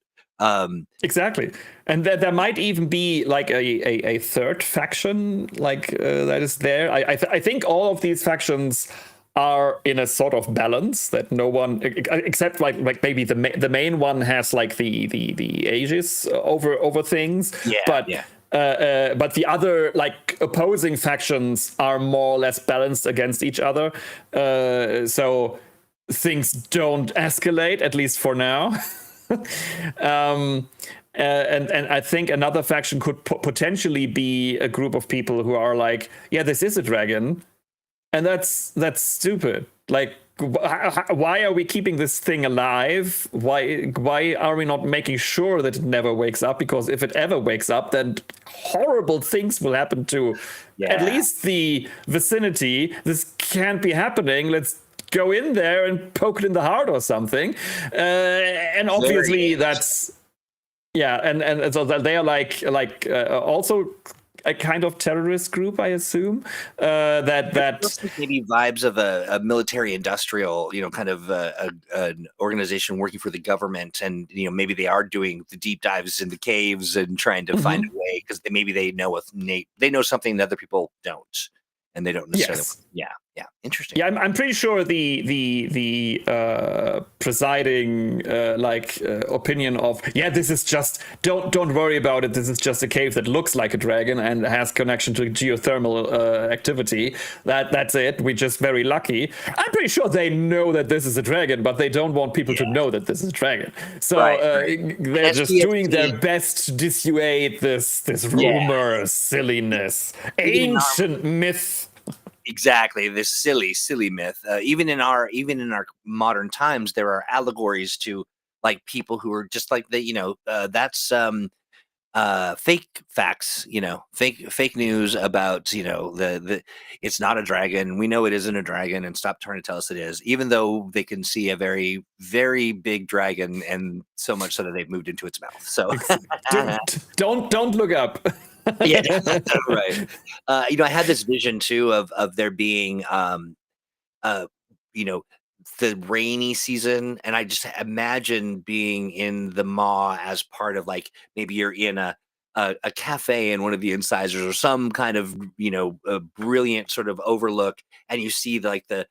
Exactly, and there might even be like a third faction that is there. I think all of these factions are in a sort of balance that no one except like maybe the main one has like the aegis over things, but the other like opposing factions are more or less balanced against each other, so things don't escalate, at least for now. And I think another faction could potentially be a group of people who are like, yeah, this is a dragon. And that's stupid. Like, why are we keeping this thing alive? Why are we not making sure that it never wakes up? Because if it ever wakes up, then horrible things will happen to at least the vicinity. This can't be happening. Let's go in there and poke it in the heart or something. And obviously that's and so they are like also a kind of terrorist group, I assume. That maybe vibes of a military industrial, kind of an organization working for the government, and maybe they are doing the deep dives in the caves and trying to find a way, because maybe they know something that other people don't, and they don't necessarily. Yeah, interesting. Yeah, I'm pretty sure the presiding opinion of this is just don't worry about it. This is just a cave that looks like a dragon and has connection to geothermal activity. That's it. We're just very lucky. I'm pretty sure they know that this is a dragon, but they don't want people to know that this is a dragon. So they're just doing their best to dissuade this rumor, silliness, ancient myth. Exactly, this silly myth. Even in our modern times, there are allegories to like people who are just like that's fake facts. Fake news about the it's not a dragon. We know it isn't a dragon, and stop trying to tell us it is. Even though they can see a very very big dragon, and so much so that they've moved into its mouth. So don't look up. Yeah, right. I had this vision too of there being, the rainy season, and I just imagine being in the maw as part of like maybe you're in a cafe in one of the incisors or some kind of a brilliant sort of overlook, and you see like the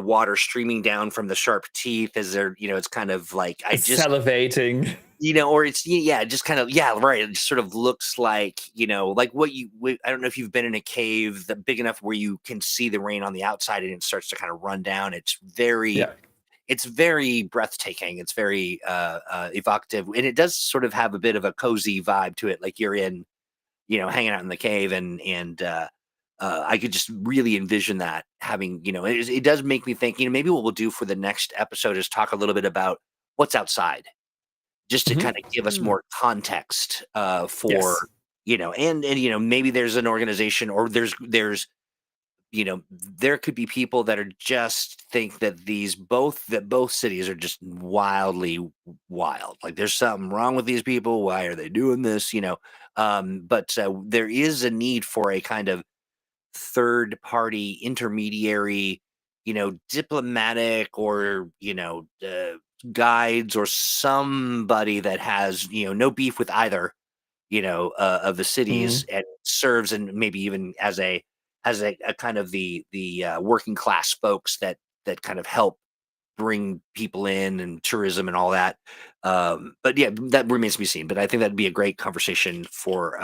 water streaming down from the sharp teeth as they're it's kind of like salivating. Or it's just kind of right. It just sort of looks like like I don't know if you've been in a cave that big enough where you can see the rain on the outside and it starts to kind of run down. It's very breathtaking. It's very evocative, and it does sort of have a bit of a cozy vibe to it. Like you're in hanging out in the cave, and I could just really envision that having it does make me think maybe what we'll do for the next episode is talk a little bit about what's outside, just to kind of give us more context for and maybe there's an organization, or there's there could be people that are just think that both cities are just wildly wild. Like there's something wrong with these people. Why are they doing this? But there is a need for a kind of third party intermediary, diplomatic or guides or somebody that has no beef with either of the cities, and serves, and maybe even as a kind of the working class folks that kind of help bring people in, and tourism and all that. But that remains to be seen. But I think that'd be a great conversation for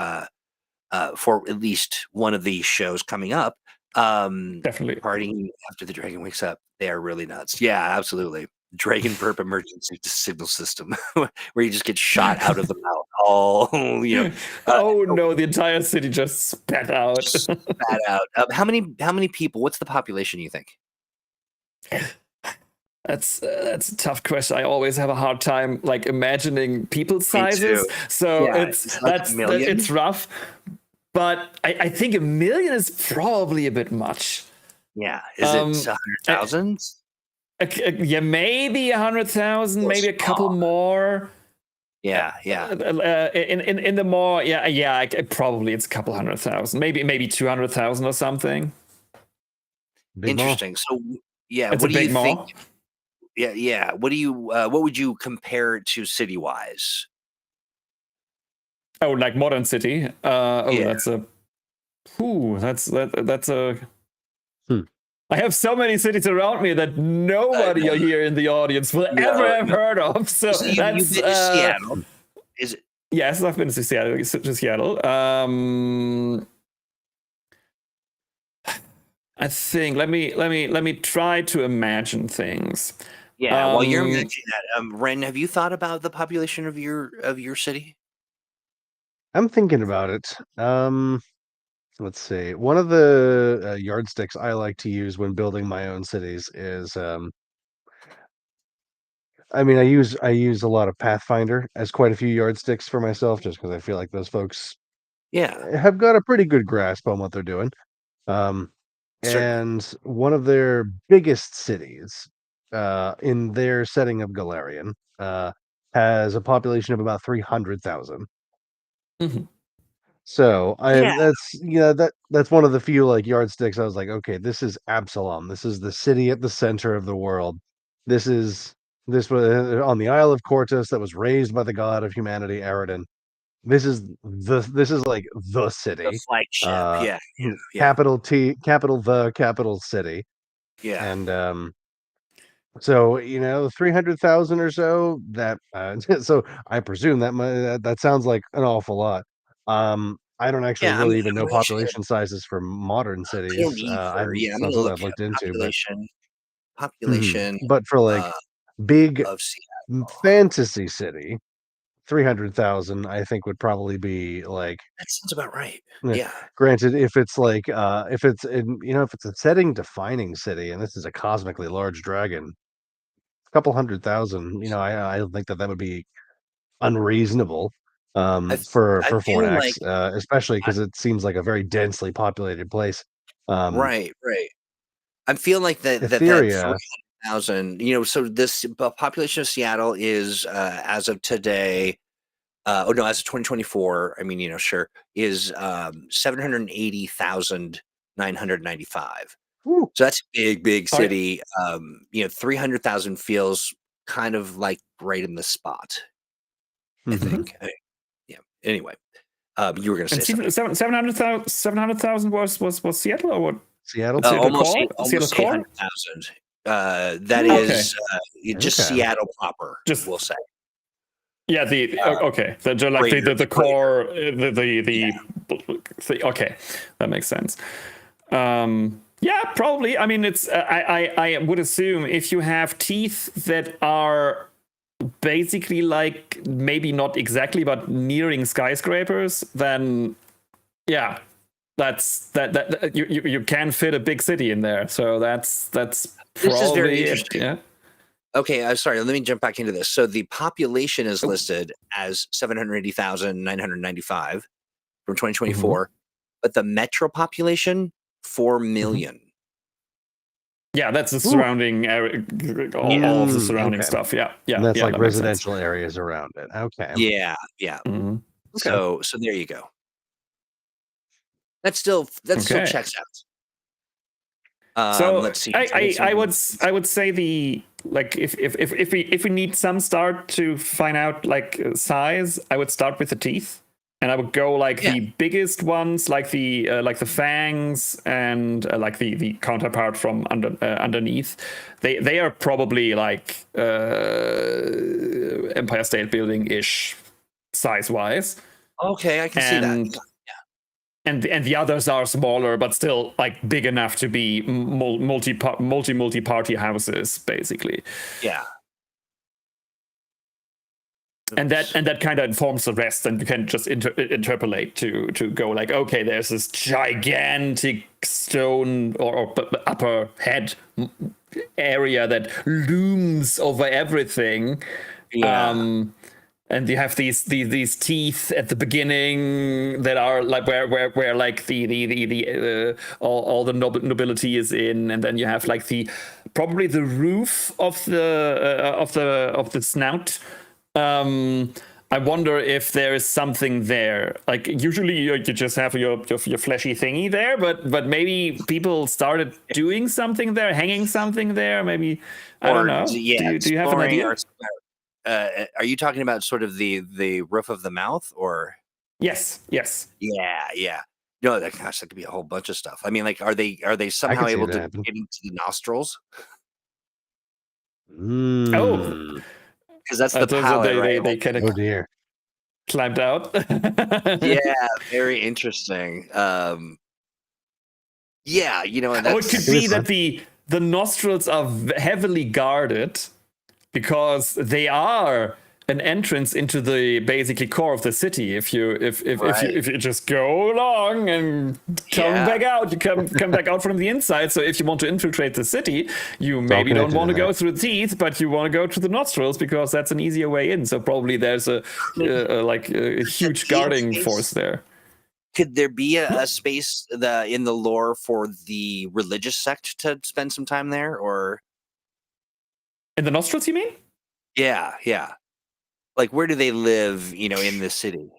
at least one of these shows coming up. Definitely. Partying after the dragon wakes up. They are really nuts. Yeah, absolutely. Dragon burp emergency signal system, where you just get shot out of the mouth. Oh, no! The entire city just spat out. How many people? What's the population, you think? That's a tough question. I always have a hard time imagining people sizes. So it's rough. But I think 1 million is probably a bit much. Yeah. Is it Um, 100,000? Yeah, maybe 100,000, maybe a couple more. Yeah, yeah. In the more, probably it's a couple 100,000, maybe 200,000 or something. Big Interesting. So, yeah, It's what a do you big think? mall. Yeah, yeah. What would you compare it to city-wise? Oh, like modern city. Yeah. That's a. Ooh, that's a. Hmm. I have so many cities around me that nobody know. here in the audience will ever have heard of. So So you've that's been to Seattle. Is it? yes, I've been to Seattle. I think let me try to imagine things. Yeah. While you're imagining that, Ren, have you thought about the population of your city? I'm thinking about it. Let's see. One of the yardsticks I like to use when building my own cities is, I mean, I use a lot of Pathfinder as quite a few yardsticks for myself, just because I feel like those folks Yeah, have got a pretty good grasp on what they're doing. Um, certainly. and one of their biggest cities, in their setting of Galarian, has a population of about 300,000. Mhm. So Yeah, that's one of the few like yardsticks I was like, okay, this is Absalom. This is the city at the center of the world. This was on the Isle of Cortus that was raised by the god of humanity, Aridin. This is like the the city. flagship. Uh Yeah, yeah, capital T, capital city. yeah. And so 300,000 or so that so I presume that sounds like an awful lot. I don't actually Yeah, really even know I'm actually. population sizes for modern I don't cities. either. Yeah, It's I'm not gonna something look I've at looked into, but mhm. population But for like uh, big of Seattle. fantasy city, 300,000 I think would probably be like, That sounds about right. eh, Yeah, granted, if it's like if it's in if it's a setting defining city and this is a cosmically large dragon, a couple 100,000, I don't think that would be unreasonable, I f- I for feel like Fornax, especially I, because it seems like a very densely populated place. Um, right, right. I'm feeling like that Etheria 300,000. So this population of Seattle is as of today. Oh no, as of 2024. I mean, sure, is 780,995. Woo. So that's a big, big Oh, yeah. city. 300,000 feels kind of like right in the spot, I Mhm. think. Yeah. Anyway, you were going to And say something. 700,000 was Seattle or what? Seattle? Seattle Almost core? Seattle almost core? 800,000. That Okay, is just Okay. Seattle proper, just we'll say. yeah. Okay. Like the Greater. core, Yeah. okay, that makes sense. Yeah, probably. I mean, it's I would assume if you have teeth that are basically like maybe not exactly but nearing skyscrapers, then yeah, that you can fit a big city in there. So that's This is very probably it. interesting. Yeah. Okay, sorry. Let me jump back into this. So the population is Oh. listed as 780,995 from Mhm. 2024, but the metro population 4 Mhm. million. Yeah, that's the Woo. surrounding area, all of the surrounding Okay. stuff. Yeah, And that's like that makes sense. residential areas around it. Okay. Yeah, yeah. Mhm. Okay. So there you go. That still Okay. checks out. So Let's see. I'm trying to I would say if we need some start to find out like size, I would start with the teeth, and I would go like Yeah. the biggest ones, like the fangs, and like the counterpart from underneath. They are probably like Empire State Building ish size wise, Okay, I can see that. and the others are smaller but still like big enough to be multi party houses basically, Yeah. and that kind of informs the rest, and you can just interpolate to go like, okay, there's this gigantic stone or upper head area that looms over everything. Yeah. and you have these teeth at the beginning that are like where like the all the nobility is in, and then you have like probably the roof of the snout. I wonder if there is something there. Like usually you just have your fleshy thingy there, but maybe people started doing something there, hanging something there. Maybe I don't know. Do you have an idea? Are you talking about sort of the roof of the mouth, or? Yes. Yeah. No, that could be a whole bunch of stuff. I mean, like, are they somehow able to get into the nostrils? Oh. Because that's the palate, right? They kind of climbed out. Yeah, very interesting. Yeah, and it could be that the nostrils are heavily guarded because they are an entrance into the basically core of the city. If you just go along and come back out, you come back out from the inside. So if you want to infiltrate the city, you maybe don't want to go through the teeth, but you want to go to the nostrils because that's an easier way in. So probably there's a huge guarding force there. Could there be a space in the lore for the religious sect to spend some time there, or in the nostrils? You mean? Yeah. Like, where do they live, in the city?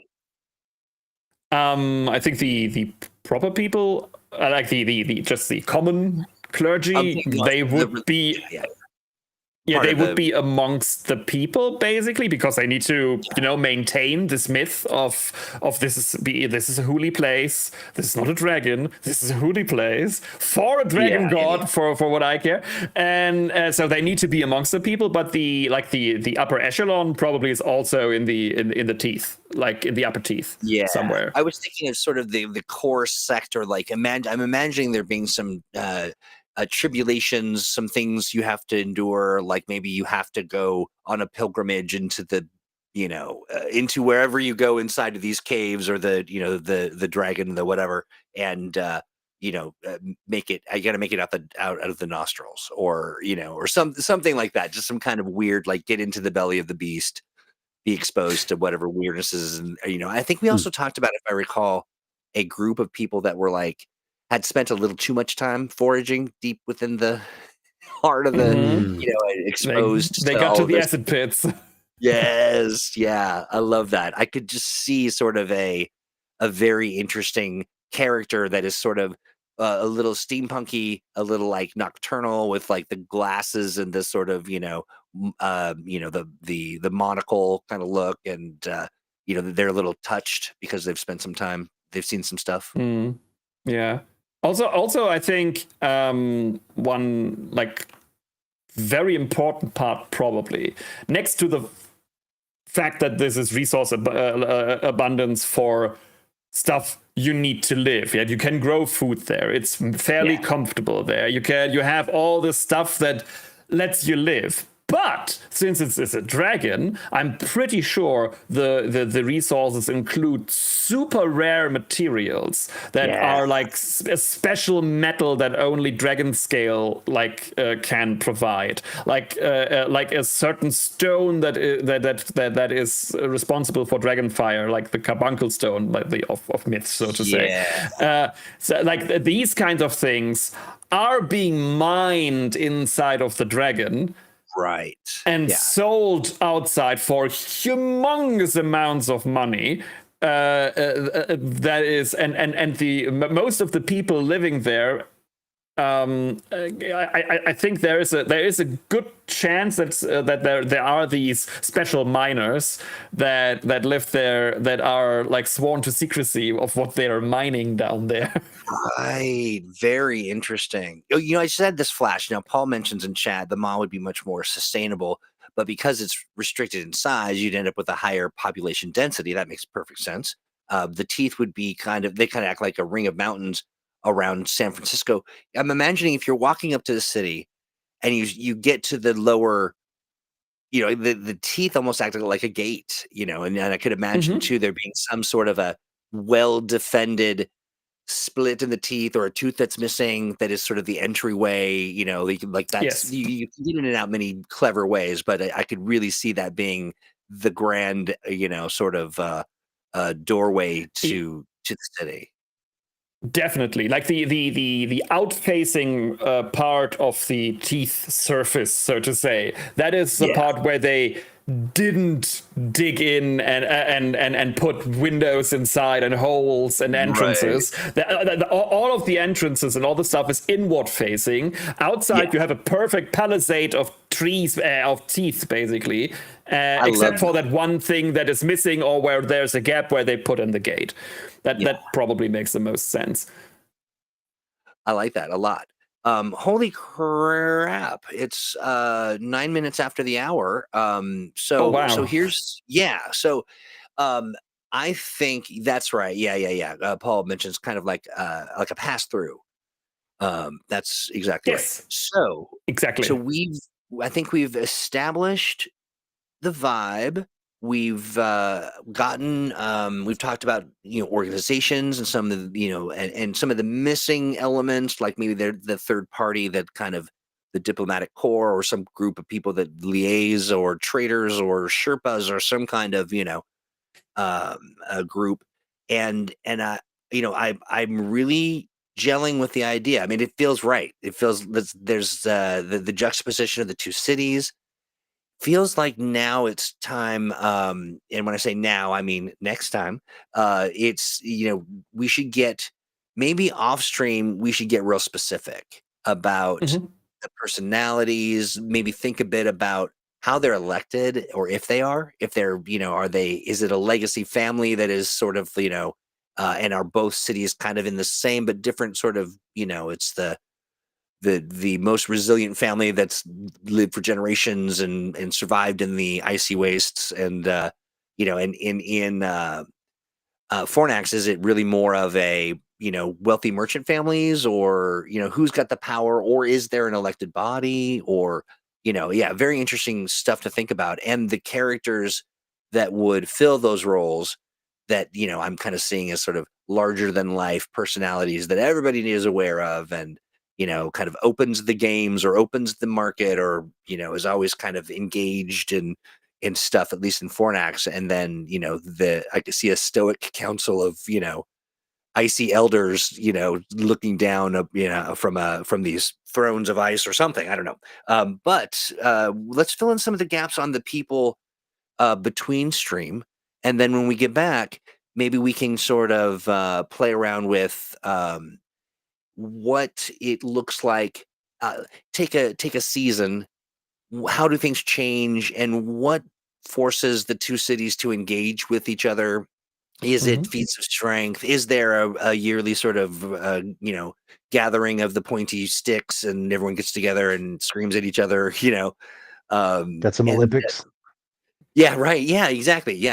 I think the proper people, like the common clergy, they would be. Yeah, they would be amongst the people basically because they need to, maintain this myth of this is a holy place. This is not a dragon. This is a holy place for a dragon god. For what I care, and so they need to be amongst the people. But the upper echelon probably is also in the teeth, like in the upper teeth, somewhere. I was thinking of sort of the core sect, or like I'm imagining there being some. Tribulations, some things you have to endure, like maybe you have to go on a pilgrimage into the, into wherever you go inside of these caves, or the dragon, the whatever, and make it. I got to make it out of the nostrils, or or something like that. Just some kind of weird, like get into the belly of the beast, be exposed to whatever weirdnesses, and I think we also talked about, if I recall, a group of people that were like. Had spent a little too much time foraging deep within the heart of the, exposed. They got to the acid pits. Yes, yeah, I love that. I could just see sort of a very interesting character that is sort of a little steampunky, a little like nocturnal, with like the glasses and this sort of the monocle kind of look, and they're a little touched because they've spent some time, they've seen some stuff. Yeah. Also, I think one like very important part, probably next to the fact that this is resource abundance for stuff you need to live. Yeah, you can grow food there. It's fairly comfortable there. You have all the stuff that lets you live. But since it's a dragon, I'm pretty sure the resources include super rare materials that are like a special metal that only dragon scale can provide, like a certain stone that is responsible for dragon fire, like the carbuncle stone, like of myths, so to say. So like these kinds of things are being mined inside of the dragon. Right. And sold outside for humongous amounts of money. That is, and the most of the people living there. I think there is a good chance that there are these special miners that live there that are like sworn to secrecy of what they are mining down there. Right, very interesting. I said this flash. Now, Paul mentions in chat the mall would be much more sustainable, but because it's restricted in size, you'd end up with a higher population density. That makes perfect sense. The teeth would be kind of act like a ring of mountains around San Francisco. I'm imagining if you're walking up to the city and you get to the lower, the teeth almost act like a gate, and I could imagine too there being some sort of a well-defended split in the teeth, or a tooth that's missing that is sort of the entryway, you can, like that's you can get in and out many clever ways, but I could really see that being the grand, sort of doorway to the city. Definitely, like the outfacing part of the teeth surface, so to say. That is the part where they didn't dig in and put windows inside and holes and entrances. All of the entrances and all the stuff is inward facing. Outside, you have a perfect palisade of trees, of teeth, basically, except for that one thing that is missing, or where there's a gap where they put in the gate. That probably makes the most sense. I like that a lot. Holy crap! It's 9 minutes after the hour. So here's So I think that's right. Yeah. Paul mentions kind of like a pass through. That's exactly right. So exactly. So I think we've established the vibe. We've we've talked about organizations and some of the and some of the missing elements, like maybe they're the third party, that kind of the diplomatic corps, or some group of people that liaise, or traders, or Sherpas, or some kind of a group. I'm really gelling with the idea. I mean, it feels right. It feels there's the juxtaposition of the two cities. Feels like now it's time, and when I say now, I mean next time. It's we should get, maybe off stream, we should get real specific about the personalities. Maybe think a bit about how they're elected, or if they're is it a legacy family that is sort of and are both cities kind of in the same but different sort of it's the most resilient family that's lived for generations and survived in the icy wastes, and and in Fornax, is it really more of a wealthy merchant families, or who's got the power, or is there an elected body, or very interesting stuff to think about, and the characters that would fill those roles that I'm kind of seeing as sort of larger than life personalities that everybody is aware of, and kind of opens the games, or opens the market, or is always kind of engaged in stuff, at least in Fornax. And then I could see a stoic council of icy elders looking down from these thrones of ice or something. I don't know. But let's fill in some of the gaps on the people between stream, and then when we get back, maybe we can sort of play around with what it looks like. Take a season. How do things change, and what forces the two cities to engage with each other? Is it feats of strength? Is there a yearly sort of gathering of the pointy sticks, and everyone gets together and screams at each other? Got some Olympics. Yeah, right. Yeah, exactly.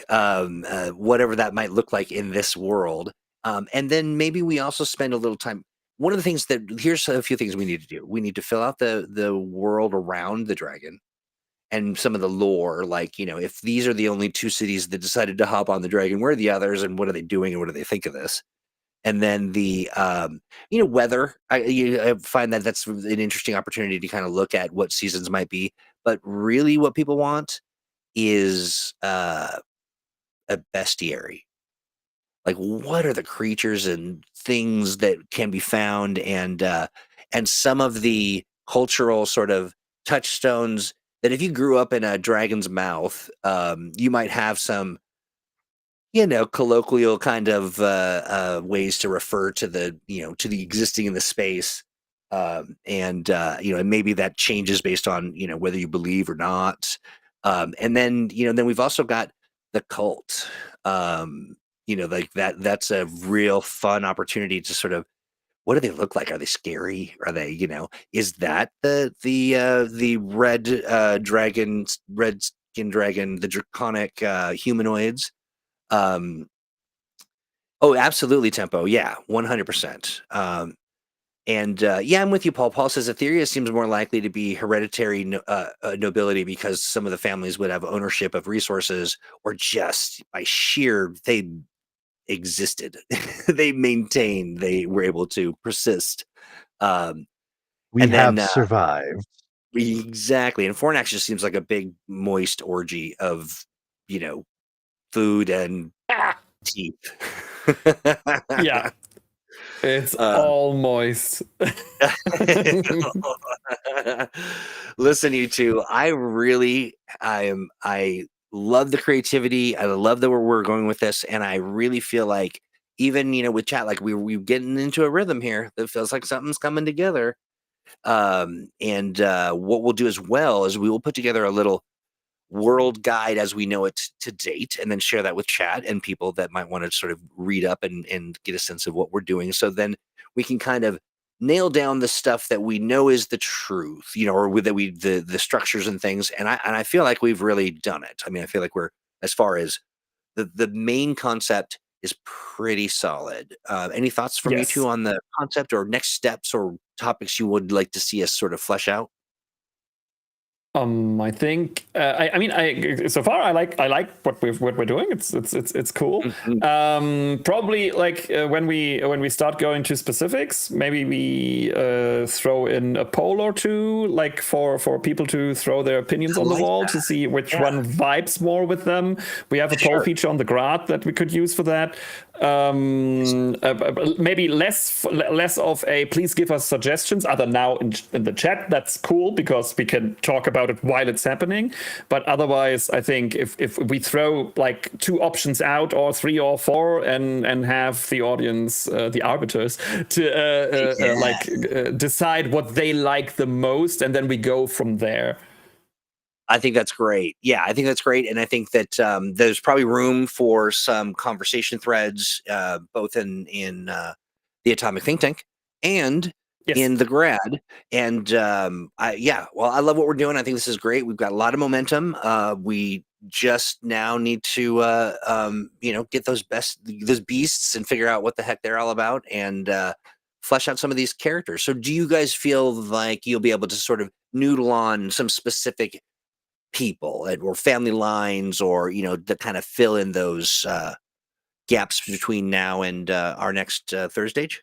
Whatever that might look like in this world. And then maybe we also spend a little time. One of the things here's a few things we need to do. We need to fill out the world around the dragon, and some of the lore, like, if these are the only two cities that decided to hop on the dragon, where are the others, and what are they doing, and what do they think of this? And then the weather. I find that that's an interesting opportunity to kind of look at what seasons might be, but really what people want is a bestiary. Like, what are the creatures and things that can be found, and some of the cultural sort of touchstones that, if you grew up in a dragon's mouth, you might have some colloquial kind of ways to refer to the to the existing in the space, and maybe that changes based on whether you believe or not. And then then we've also got the cult. Like that's a real fun opportunity to sort of, what do they look like? Are they scary? Are they, is that the red skin dragon, the draconic humanoids? Oh, absolutely, Tempo. Yeah, 100%. I'm with you, Paul. Paul says Etheria seems more likely to be hereditary nobility, because some of the families would have ownership of resources, or just by sheer, they existed. They maintained, they were able to persist. We have survived. Exactly. And Fornax just seems like a big moist orgy of, food and Ah! teeth. Yeah, it's Uh, all moist. Listen, you two, I love the creativity. I love that we're going with this, and I really feel like even with chat, like we're getting into a rhythm here that feels like something's coming together. And what we'll do as well is we will put together a little world guide as we know it to date, and then share that with chat and people that might want to sort of read up and get a sense of what we're doing. So then we can kind of nail down the stuff that we know is the truth, or with the structures and things. And I feel like we've really done it. I mean, I feel like we're, as far as the main concept is pretty solid. Any thoughts from you Yes. two on the concept or next steps or topics you would like to see us sort of flesh out? I think I mean so far I like what we're doing. It's cool. Mhm. Probably like when we start going to specifics, maybe we throw in a poll or two, like for people to throw their opinions I on the like wall that. to see which Yeah. one vibes more with them. We have a poll Sure. feature on the Grad that we could use for that. Maybe less of a please give us suggestions other now in the chat. That's cool because we can talk about it while it's happening. But otherwise, I think if we throw like 2 options out or 3 or 4 and have the audience, the arbiters, to decide what they like the most, and then we go from there. I think that's great. Yeah, I think that's great. And I think that there's probably room for some conversation threads, both in the Atomic Think Tank and Yes. in the Grad. And I love what we're doing. I think this is great. We've got a lot of momentum. We just now need to, get those beasts and figure out what the heck they're all about and flesh out some of these characters. So do you guys feel like you'll be able to sort of noodle on some specific people or family lines, or to kind of fill in those gaps between now and our next ThursdAGE?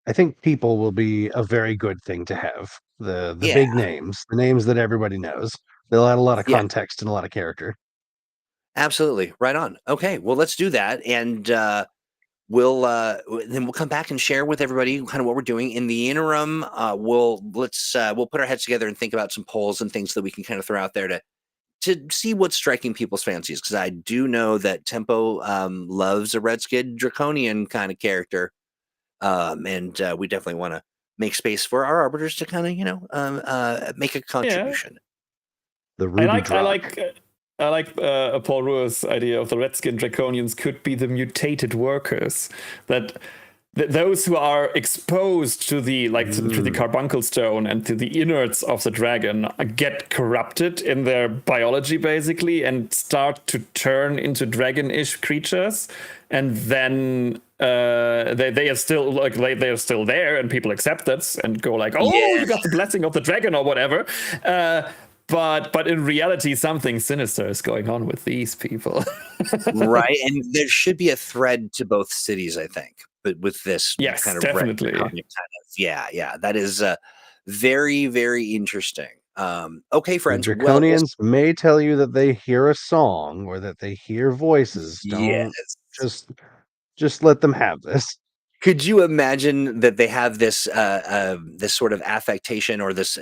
I think people will be a very good thing to have. The Yeah, big names, the names that everybody knows. They'll add a lot of yeah, context and a lot of character. absolutely, right on. Okay, well, let's do that, and we'll come back and share with everybody kind of what we're doing in the interim. We'll put our heads together and think about some polls and things that we can kind of throw out there to see what's striking people's fancies, because I do know that Tempo loves a red skid draconian kind of character, and we definitely want to make space for our arbiters to kind of make a contribution. The Ruby Drock. I like Paul Ruhr's idea of the Redskin Draconians could be the mutated workers, that those who are exposed to the to the carbuncle stone and to the innards of the dragon get corrupted in their biology basically and start to turn into dragon-ish creatures, and then they are still they are still there and people accept that and go like, oh yeah, you got the blessing of the dragon or whatever. But in reality, something sinister is going on with these people. Right, and there should be a thread to both cities, I think. But with this yes, kind of definitely. That is very, very interesting. Okay, friends. The Draconians may tell you that they hear a song or that they hear voices. Don't just let them have this. Could you imagine that they have this this sort of affectation or this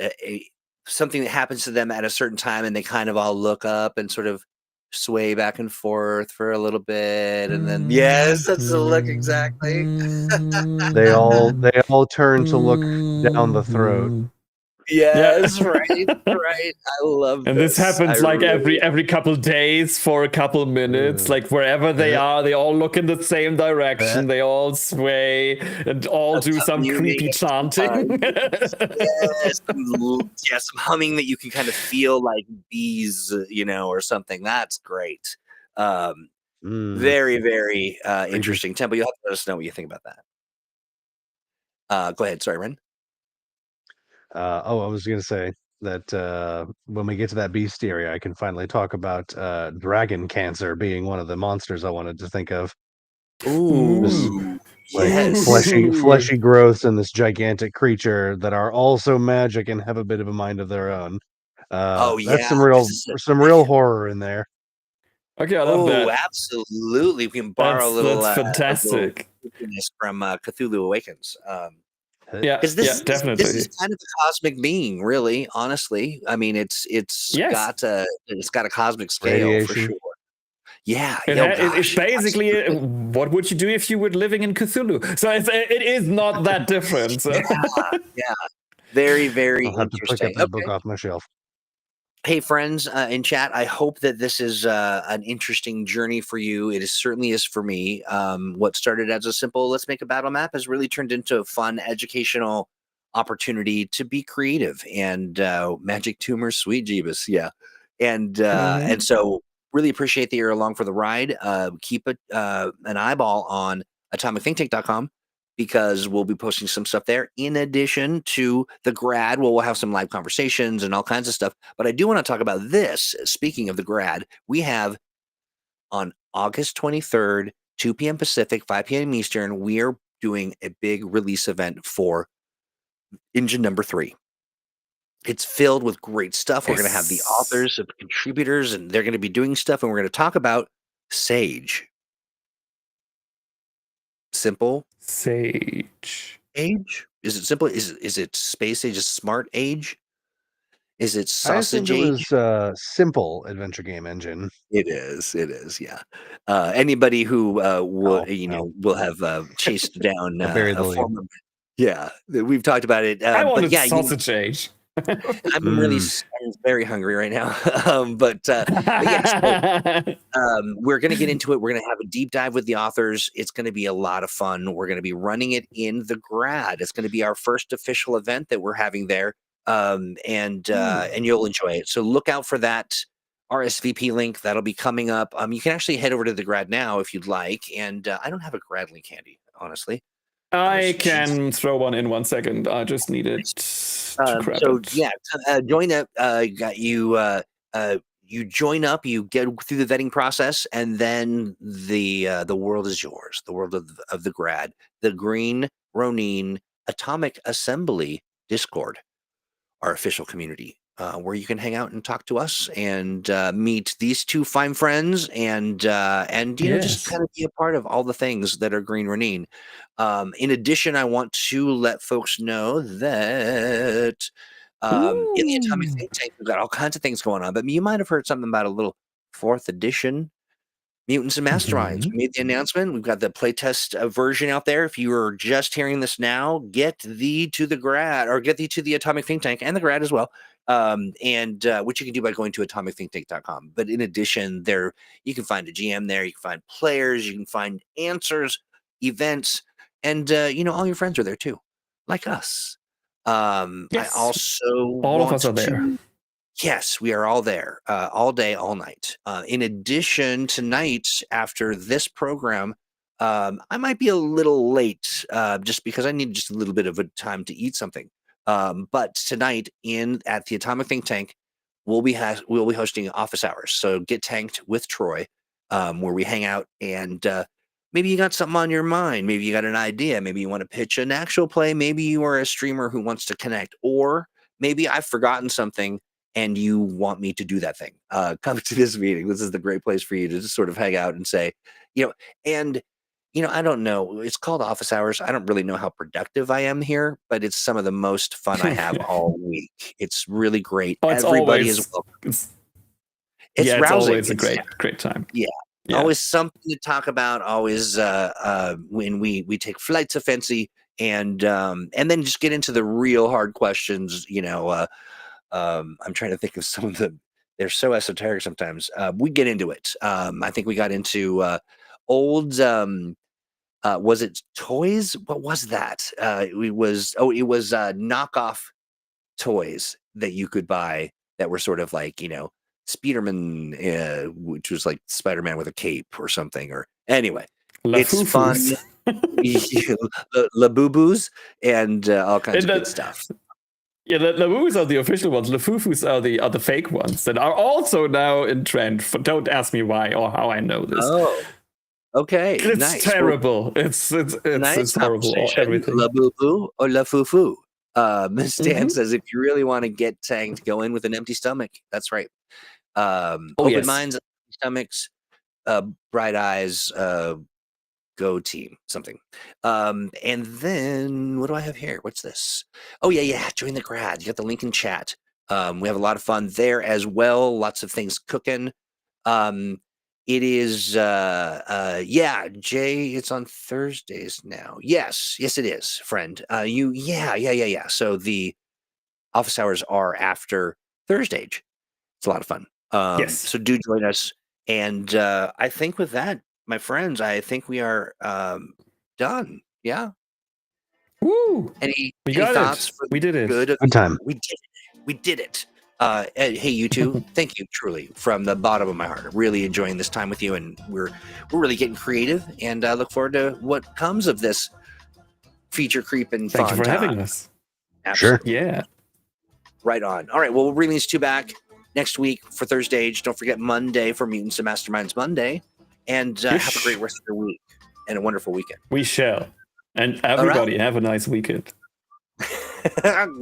something that happens to them at a certain time, and they kind of all look up and sort of sway back and forth for a little bit, and then yes, that's the look exactly. They all turn to look down the throat. Yes, right. I love and this happens like every couple days for a couple minutes, like wherever they are, they all look in the same direction, they all sway and all do some creepy chanting. Yes, some humming that you can kind of feel like bees, or something. That's great. Very, very interesting. Temple, you'll have to let us know what you think about that. Go ahead. Sorry, Ren. I was going to say that when we get to that bestiary, I can finally talk about dragon cancer being one of the monsters I wanted to think of. Ooh, like Yes. fleshy growths in this gigantic creature that are also magic and have a bit of a mind of their own. Oh That's yeah, some this is real horror in there. Okay, I love oh, that. absolutely. We can borrow That's a little fantastic. creepiness from Cthulhu Awakens. Yeah, Because yeah, this is definitely. kind of a cosmic being, really. Honestly, I mean, Yes. it's got a cosmic scale for Radiation. sure. Yeah. It's Gosh. basically Absolutely. what would you do if you were living in Cthulhu? So it is not that different. So. Yeah. Very, very I'll have to pick up interesting. that book Okay. off my shelf. Hey, friends in chat, I hope that this is an interesting journey for you. It certainly is for me. What started as a simple let's make a battle map has really turned into a fun educational opportunity to be creative and magic tumors, sweet Jeebus. Yeah. And Mhm. so really appreciate that you're along for the ride. Keep an eyeball on atomicthinktank.com because we'll be posting some stuff there. In addition to the grad, we'll have some live conversations and all kinds of stuff. But I do want to talk about this. Speaking of the grad, we have on August 23rd, 2 p.m. Pacific, 5 p.m. Eastern, we are doing a big release event for engine number 3. It's filled with great stuff. We're going to have the Yes. authors, the contributors, and they're going to be doing stuff. And we're going to talk about Sage. Simple Sage. age? Is it simple? Is it space age? Is it smart age? Is it I assumed sausage it age? was simple adventure game engine. It is, yeah. Anybody who will, Oh, well, will have chased down I buried the a lead. former. Yeah, we've talked about it. I But wanted yeah, sausage age. Mm. I'm very hungry right now. But yeah, so we're going to get into it. We're going to have a deep dive with the authors. It's going to be a lot of fun. We're going to be running it in the grad. It's going to be our first official event that we're having there, and you'll enjoy it. So look out for that RSVP link. That'll be coming up. You can actually head over to the grad now if you'd like. And I don't have a grad link handy, honestly. I Jeez. can throw one in 1 second. I just needed to grab So it. yeah, join up. Got you. You join up. You get through the vetting process, and then the world is yours. The world of the grad, the Green Ronin Atomic Assembly Discord, our official community, where you can hang out and talk to us and meet these two fine friends and just Yes. kind of be a part of all the things that are Green Ronin. In addition, I want to let folks know that in the Atomic Ooh. Think Tank, we've got all kinds of things going on, but you might have heard something about a little 4th edition Mutants and Masterminds. Mhm. We made the announcement. We've got the playtest version out there. If you are just hearing this now, get thee to the grad or get thee to the Atomic Think Tank and the grad as well. And which you can do by going to atomicthinktank.com. But in addition, there you can find a GM there. You can find players. You can find answers, events, and all your friends are there too, like us. I Yes. also All of us want are there. to. Yes, we are all there, all day, all night. In addition, tonight after this program, I might be a little late, just because I need just a little bit of a time to eat something. But tonight at the Atomic Think Tank, we'll be hosting office hours. So get tanked with Troy, where we hang out and maybe you got something on your mind. Maybe you got an idea. Maybe you want to pitch an actual play. Maybe you are a streamer who wants to connect, or maybe I've forgotten something and you want me to do that thing. Come to this meeting. This is the great place for you to just sort of hang out and say, and I don't know. It's called office hours. I don't really know how productive I am here, but it's some of the most fun I have all week. It's really great. Oh, Everybody is welcome. It's it's rousing. always a great time. Yeah. Yeah. Always something to talk about. Always when we take flights of fancy and then just get into the real hard questions. I'm trying to think of some of them. They're so esoteric sometimes. We get into it. I think we got into old. Was it toys? What was that? It was knockoff toys that you could buy that were sort of like Spiderman, which was like Spider-Man with a cape or something. Or anyway, La it's fun. Fufus. La Boo Boos and all kinds And of good stuff. Yeah, the Woos are the official ones. The Fufus are the fake ones that are also now in trend. Don't ask me why or how I know this. Oh, Okay, It's nice. terrible. It's Nice horrible. Everything. La boo boo or la foo foo. Miss Dan Mhm. says if you really want to get tanked, go in with an empty stomach. That's right. Oh, Open yes. minds, empty stomachs, bright eyes, go team, something. And then what do I have here? What's this? Oh yeah. Join the grad. You got the link in chat. We have a lot of fun there as well. Lots of things cooking. It is Jay, it's on Thursdays now. Yes it is, friend. Yeah. So the office hours are after ThursdAGE. It's a lot of fun. Yes. So do join us. And I think with that, my friends, I think we are done. Yeah. Woo! Any got thoughts it. for We did it. good of Good time. We did it. We did it. And hey, you two, thank you truly from the bottom of my heart. I'm really enjoying this time with you, and we're really getting creative, and I look forward to what comes of this feature creep and fun Thank you for time. having us. Absolutely. Yeah. Right on. All right. Well, we'll bring these two back next week for ThursdAGE. Don't forget Monday for Mutants and Masterminds Monday, and have a great rest of your week and a wonderful weekend. We shall. And everybody have a nice weekend. Goodbye.